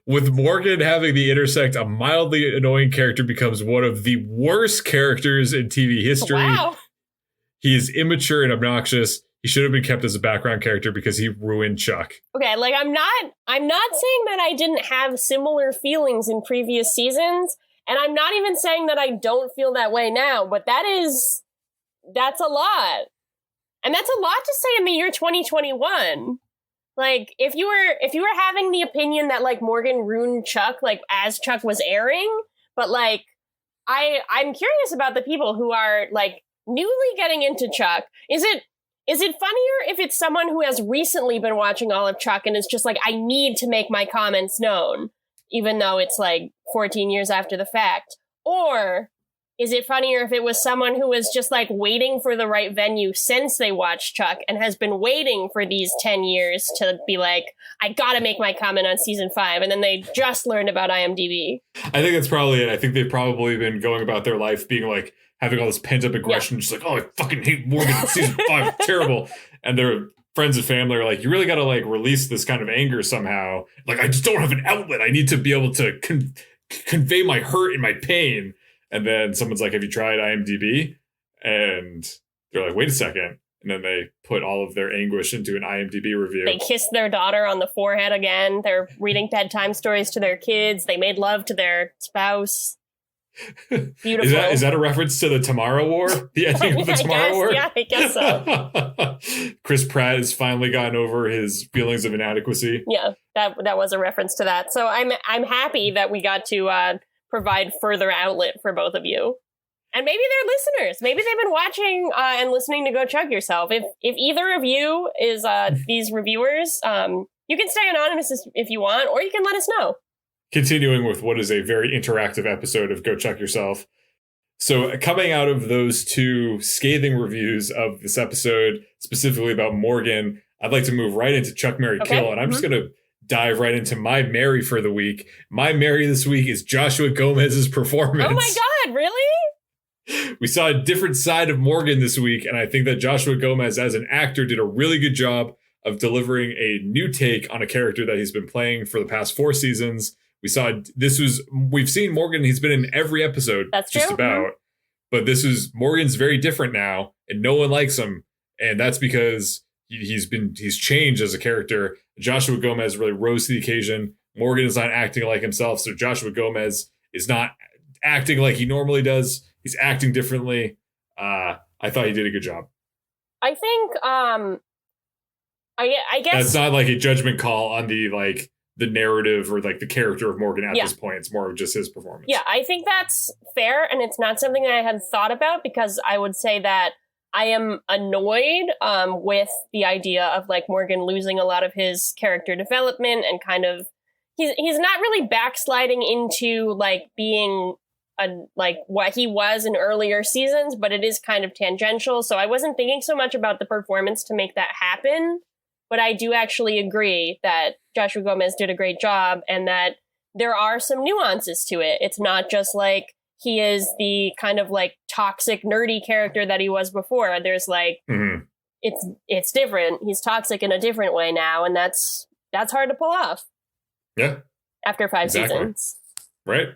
With Morgan having the Intersect, a mildly annoying character becomes one of the worst characters in TV history. Wow. He is immature and obnoxious. He should have been kept as a background character because he ruined Chuck. Okay, like I'm not saying that I didn't have similar feelings in previous seasons, and I'm not even saying that I don't feel that way now, but that's a lot. And that's a lot to say in the year 2021. Like, if you were having the opinion that, like, Morgan ruined Chuck, like, as Chuck was airing, but, like, I'm curious about the people who are, like, newly getting into Chuck. Is it funnier if it's someone who has recently been watching all of Chuck and is just like, I need to make my comments known, even though it's, like, 14 years after the fact? Or is it funnier if it was someone who was just, like, waiting for the right venue since they watched Chuck and has been waiting for these 10 years to be like, I gotta make my comment on season 5, and then they just learned about IMDb? I think that's probably it. I think they've probably been going about their life being like, having all this pent-up aggression, just like, oh, I fucking hate Morgan in season 5, terrible. And their friends and family are like, you really gotta, like, release this kind of anger somehow. Like, I just don't have an outlet. I need to be able to convey my hurt and my pain. And then someone's like, have you tried IMDb? And they're like, wait a second. And then they put all of their anguish into an IMDb review. They kissed their daughter on the forehead again. They're reading bedtime stories to their kids. They made love to their spouse. Beautiful. Is that a reference to the Tomorrow War? The ending of the Tomorrow War? Yeah, I guess so. Chris Pratt has finally gotten over his feelings of inadequacy. Yeah, that was a reference to that. So I'm happy that we got to provide further outlet for both of you. And maybe they're listeners. Maybe they've been watching and listening to Go Chug Yourself. If either of you is these reviewers, you can stay anonymous if you want, or you can let us know. Continuing with what is a very interactive episode of Go Chuck Yourself. So coming out of those two scathing reviews of this episode, specifically about Morgan, I'd like to move right into Chuck, Marry, Kill. And I'm just going to dive right into my Marry for the week. My Marry this week is Joshua Gomez's performance. Oh my God, really? We saw a different side of Morgan this week, and I think that Joshua Gomez as an actor did a really good job of delivering a new take on a character that he's been playing for the past 4 seasons. We've seen Morgan, he's been in every episode. That's just true. about. But Morgan's very different now, and no one likes him. And that's because he's changed as a character. Joshua Gomez really rose to the occasion. Morgan is not acting like himself, so Joshua Gomez is not acting like he normally does. He's acting differently. I thought he did a good job. I think, I guess that's not like a judgment call on the narrative or like the character of Morgan at this point. It's more of just his performance. Yeah, I think that's fair, and it's not something I had thought about, because I would say that I am annoyed with the idea of, like, Morgan losing a lot of his character development and kind of he's not really backsliding into, like, being like what he was in earlier seasons, but it is kind of tangential. So I wasn't thinking so much about the performance to make that happen. But I do actually agree that Joshua Gomez did a great job, and that there are some nuances to it. It's not just like he is the kind of like toxic, nerdy character that he was before. There's like, it's different. He's toxic in a different way now, and that's hard to pull off. Yeah. After 5 seasons. Right.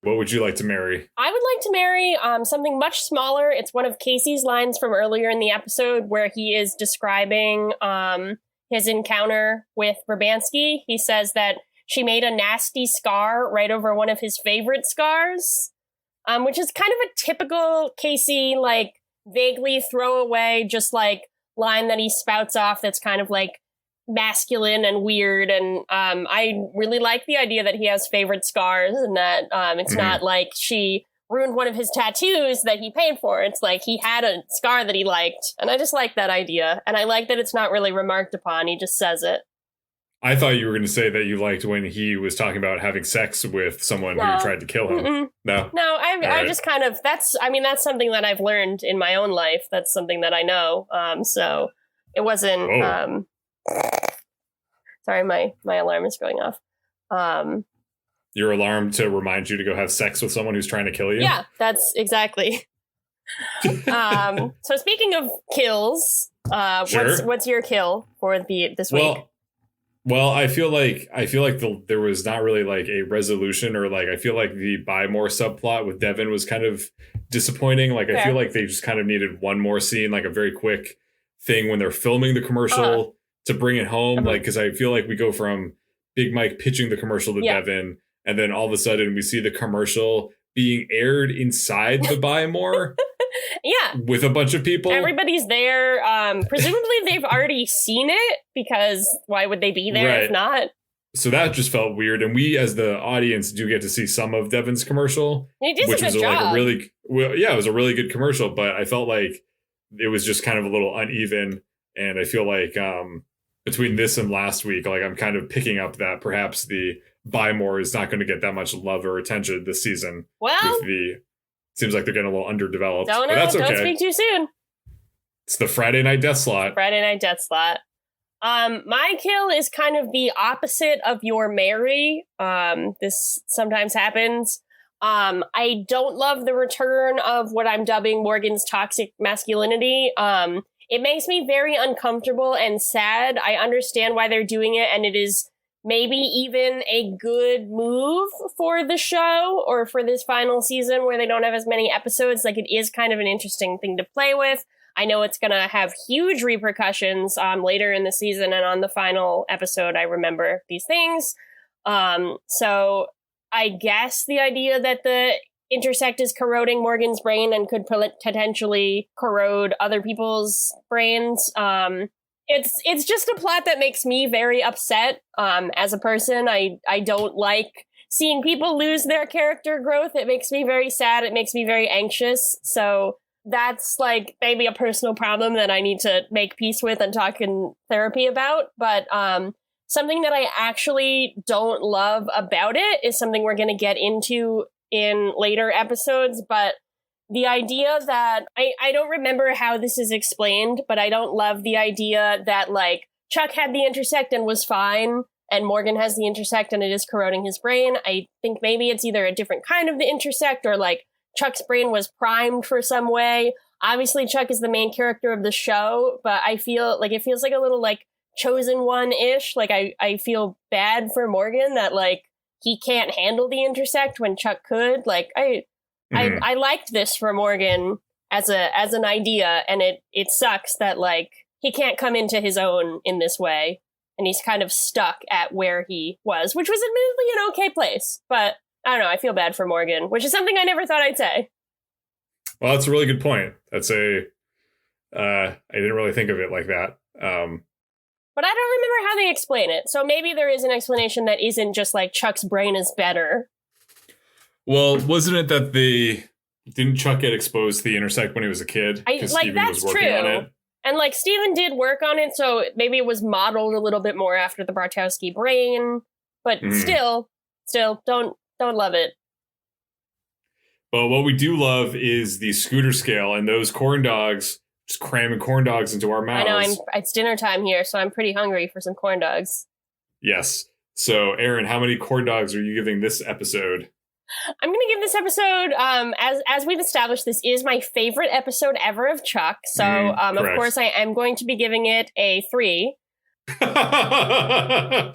What would you like to marry? I would like to marry something much smaller. It's one of Casey's lines from earlier in the episode where he is describing his encounter with Brabantski. He says that she made a nasty scar right over one of his favorite scars, which is kind of a typical Casey, like, vaguely throwaway, just like line that he spouts off that's kind of like masculine and weird. And I really like the idea that he has favorite scars, and that it's not like she ruined one of his tattoos that he paid for. It's like he had a scar that he liked. And I just like that idea. And I like that it's not really remarked upon. He just says it. I thought you were going to say that you liked when he was talking about having sex with someone who tried to kill him. No, I just kind of, that's something that I've learned in my own life. That's something that I know. So it wasn't, sorry, my alarm is going off. Your alarm to remind you to go have sex with someone who's trying to kill you? Yeah, that's exactly. So speaking of kills, what's your kill for this week? Well, I feel like there was not really like a resolution, or like I feel like the buy more subplot with Devin was kind of disappointing. Like I feel like they just kind of needed one more scene, like a very quick thing when they're filming the commercial to bring it home. Like, because I feel like we go from Big Mike pitching the commercial to Devin, and then all of a sudden we see the commercial being aired inside the Buy More. Yeah. with a bunch of people. Everybody's there. Presumably they've already seen it, because why would they be there if not? So that just felt weird. And we, as the audience, do get to see some of Devin's commercial. He did which a good was job. like a really, it was a really good commercial, but I felt like it was just kind of a little uneven. And I feel like between this and last week, like I'm kind of picking up that perhaps the Buy More is not going to get that much love or attention this season. Well, seems like they're getting a little underdeveloped. Don't know. That's okay. Don't speak too soon. It's the Friday night death slot. My kill is kind of the opposite of your Mary. This sometimes happens. I don't love the return of what I'm dubbing Morgan's toxic masculinity. It makes me very uncomfortable and sad. I understand why they're doing it, and it is maybe even a good move for the show or for this final season where they don't have as many episodes. Like, it is kind of an interesting thing to play with. I know it's going to have huge repercussions later in the season, and on the final episode, I remember these things. So I guess the idea that the intersect is corroding Morgan's brain and could potentially corrode other people's brains. It's just a plot that makes me very upset as a person. I don't like seeing people lose their character growth. It makes me very sad. It makes me very anxious. So that's like maybe a personal problem that I need to make peace with and talk in therapy about. But something that I actually don't love about it is something we're going to get into in later episodes. But the idea that I don't remember how this is explained, but I don't love the idea that like Chuck had the intersect and was fine, and Morgan has the intersect and it is corroding his brain. I think maybe it's either a different kind of the intersect, or like Chuck's brain was primed for some way. Obviously, Chuck is the main character of the show, but I feel like it feels like a little like chosen one-ish. Like I feel bad for Morgan that like he can't handle the intersect when Chuck could. Like I liked this for Morgan as an idea, and it sucks that like he can't come into his own in this way, and he's kind of stuck at where he was, which was admittedly an okay place, but I don't know, I feel bad for Morgan, which is something I never thought I'd say. Well, that's a really good point. I didn't really think of it like that. But I don't remember how they explain it. So maybe there is an explanation that isn't just like Chuck's brain is better. Well, wasn't it that didn't Chuck get exposed to the intersect when he was a kid? Like, Steven that's was working true. on it. And like Steven did work on it, so maybe it was modeled a little bit more after the Bartowski brain. But still don't love it. But what we do love is the scooter scale and those corn dogs, just cramming corn dogs into our mouths. I know, it's dinner time here, so I'm pretty hungry for some corn dogs. Yes. So, Erin, how many corn dogs are you giving this episode? I'm going to give this episode, as we've established, this is my favorite episode ever of Chuck. So, of course, I am going to be giving it a 3. I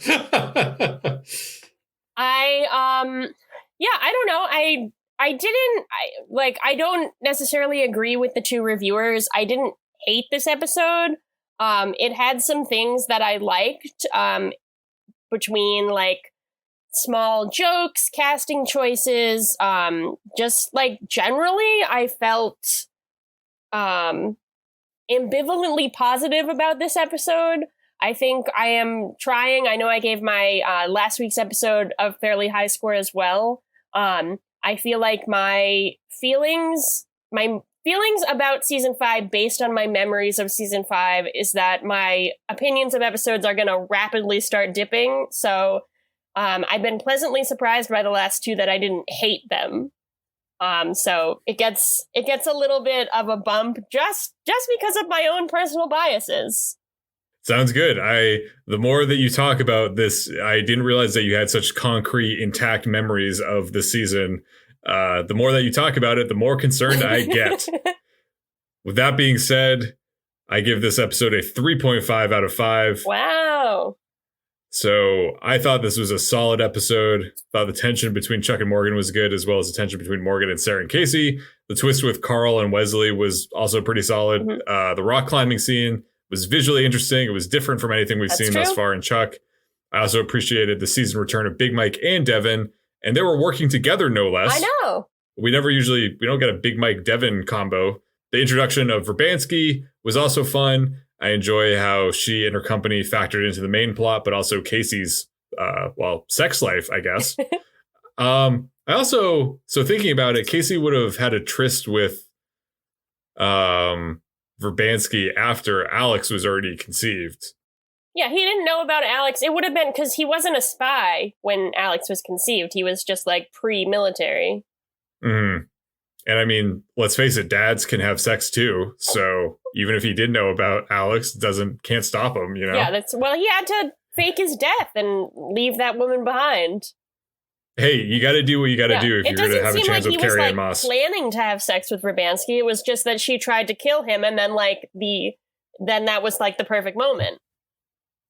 don't know. I don't necessarily agree with the two reviewers. I didn't hate this episode. It had some things that I liked, between like small jokes, casting choices, just like generally I felt ambivalently positive about this episode. I think I am trying. I know I gave my last week's episode a fairly high score as well. I feel like my feelings about season 5 based on my memories of season 5 is that my opinions of episodes are going to rapidly start dipping. So I've been pleasantly surprised by the last 2 that I didn't hate them. So it gets a little bit of a bump just because of my own personal biases. Sounds good. The more that you talk about this, I didn't realize that you had such concrete, intact memories of the season. The more that you talk about it, the more concerned I get. With that being said, I give this episode a 3.5 out of 5. Wow. So I thought this was a solid episode. Thought the tension between Chuck and Morgan was good, as well as the tension between Morgan and Sarah and Casey. The twist with Carl and Wesley was also pretty solid. The rock climbing scene was visually interesting. It was different from anything we've seen thus far in Chuck. I also appreciated the season return of Big Mike and Devin, and they were working together, no less. I know. We don't get a Big Mike Devin combo. The introduction of Verbansky was also fun. I enjoy how she and her company factored into the main plot, but also Casey's, sex life, I guess. So thinking about it, Casey would have had a tryst with Verbansky after Alex was already conceived. Yeah, he didn't know about Alex. It would have been because he wasn't a spy when Alex was conceived. He was just like pre-military. Mm-hmm. And I mean, let's face it, dads can have sex too. So even if he did know about Alex, can't stop him, you know? Yeah, he had to fake his death and leave that woman behind. Hey, you got to do what you got to do if you're going to have a chance with Carrie-Anne Moss. Planning to have sex with Verbansky. It was just that she tried to kill him, and then then that was like the perfect moment.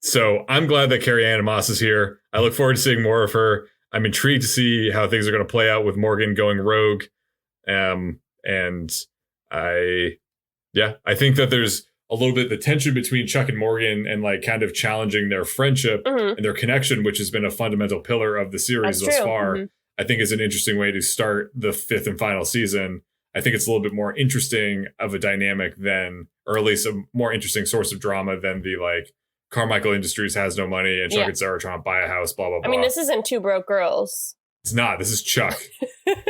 So I'm glad that Carrie-Anne Moss is here. I look forward to seeing more of her. I'm intrigued to see how things are going to play out with Morgan going rogue. And I think that there's a little bit the tension between Chuck and Morgan and like kind of challenging their friendship and their connection, which has been a fundamental pillar of the series thus far. Mm-hmm. I think is an interesting way to start the 5th and final season. I think it's a little bit more interesting of a dynamic than, or at least a more interesting source of drama than the like Carmichael Industries has no money and Chuck and Sarah trying to buy a house, blah, blah, blah. I mean, this isn't Two Broke Girls. It's not. This is Chuck.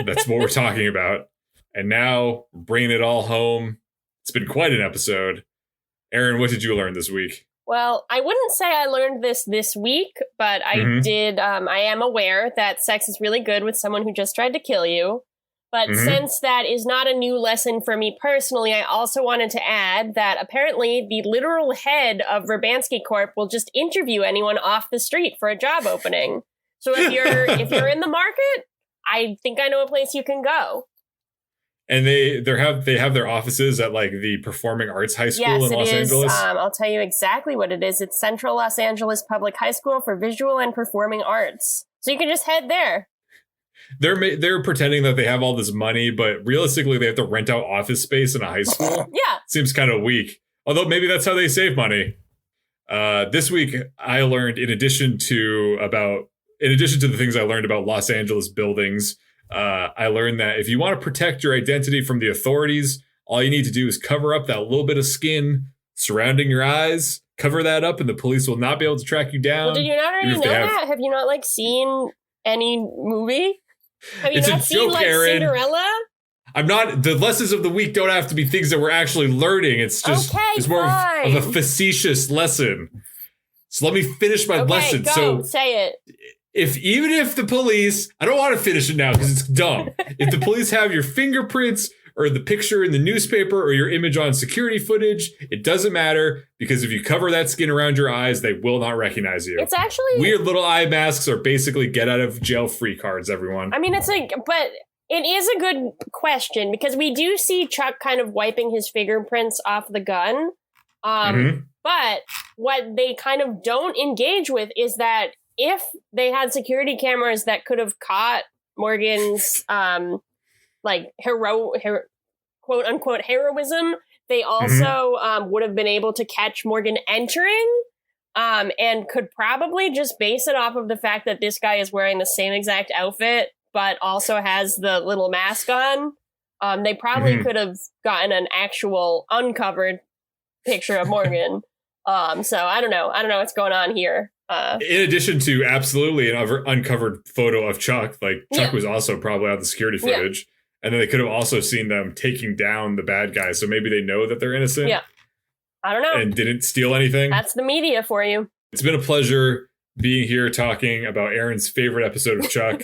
That's what we're talking about. And now, bringing it all home. It's been quite an episode. Erin, what did you learn this week? Well, I wouldn't say I learned this week, but I did. I am aware that sex is really good with someone who just tried to kill you. But since that is not a new lesson for me personally, I also wanted to add that apparently the literal head of Verbansky Corp will just interview anyone off the street for a job opening. So if you're in the market, I think I know a place you can go. And they have their offices at like the Performing Arts High School in Los Angeles. I'll tell you exactly what it is. It's Central Los Angeles Public High School for Visual and Performing Arts. So you can just head there. They're pretending that they have all this money, but realistically, they have to rent out office space in a high school. Yeah. Seems kind of weak. Although maybe that's how they save money. This week, I learned, in addition to the things I learned about Los Angeles buildings, I learned that if you want to protect your identity from the authorities, all you need to do is cover up that little bit of skin surrounding your eyes. Cover that up, and the police will not be able to track you down. Well, did you not already know that? Have you not seen any movie? Have you not seen Erin. Cinderella? I'm not. The lessons of the week don't have to be things that we're actually learning. It's just it's more of a facetious lesson. So let me finish my lesson. Go, so say it. Even if the police, I don't want to finish it now because it's dumb. If the police have your fingerprints or the picture in the newspaper or your image on security footage, it doesn't matter because if you cover that skin around your eyes, they will not recognize you. It's actually weird little eye masks are basically get out of jail free cards, everyone. I mean, but it is a good question because we do see Chuck kind of wiping his fingerprints off the gun. But what they kind of don't engage with is that if they had security cameras that could have caught Morgan's quote unquote heroism, they also would have been able to catch Morgan entering and could probably just base it off of the fact that this guy is wearing the same exact outfit but also has the little mask on. They probably could have gotten an actual uncovered picture of Morgan. So I don't know what's going on here. In addition to absolutely an uncovered photo of Chuck, Chuck was also probably on the security footage. And then they could have also seen them taking down the bad guys. So maybe they know that they're innocent. Yeah. I don't know. And didn't steal anything. That's the media for you. It's been a pleasure being here talking about Erin's favorite episode of Chuck,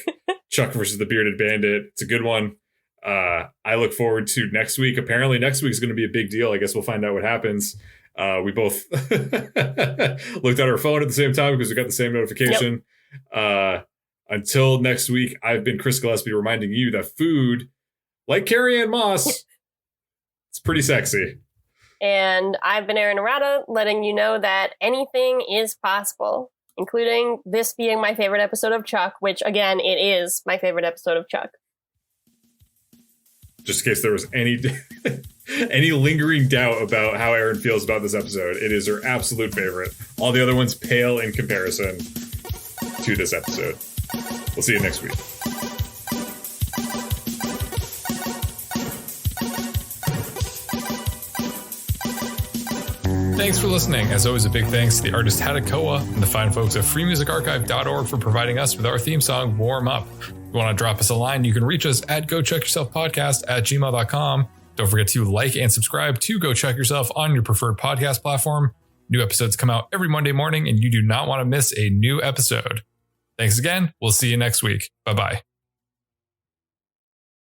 Chuck versus the Bearded Bandit. It's a good one. I look forward to next week. Apparently next week is going to be a big deal. I guess we'll find out what happens. We both looked at our phone at the same time because we got the same notification. Yep. Until next week, I've been Chris Gillespie reminding you that food, like Carrie-Anne Moss, it's pretty sexy. And I've been Erin Arata, letting you know that anything is possible, including this being my favorite episode of Chuck, which, again, it is my favorite episode of Chuck. Just in case there was any lingering doubt about how Erin feels about this episode, it is her absolute favorite. All the other ones pale in comparison to this episode. We'll see you next week. Thanks for listening. As always, a big thanks to the artist Hadakoa and the fine folks at freemusicarchive.org for providing us with our theme song, Warm Up. If you want to drop us a line, you can reach us at GoChuckYourselfPodcast@gmail.com. Don't forget to like and subscribe to Go Chuck Yourself on your preferred podcast platform. New episodes come out every Monday morning, and you do not want to miss a new episode. Thanks again. We'll see you next week. Bye-bye.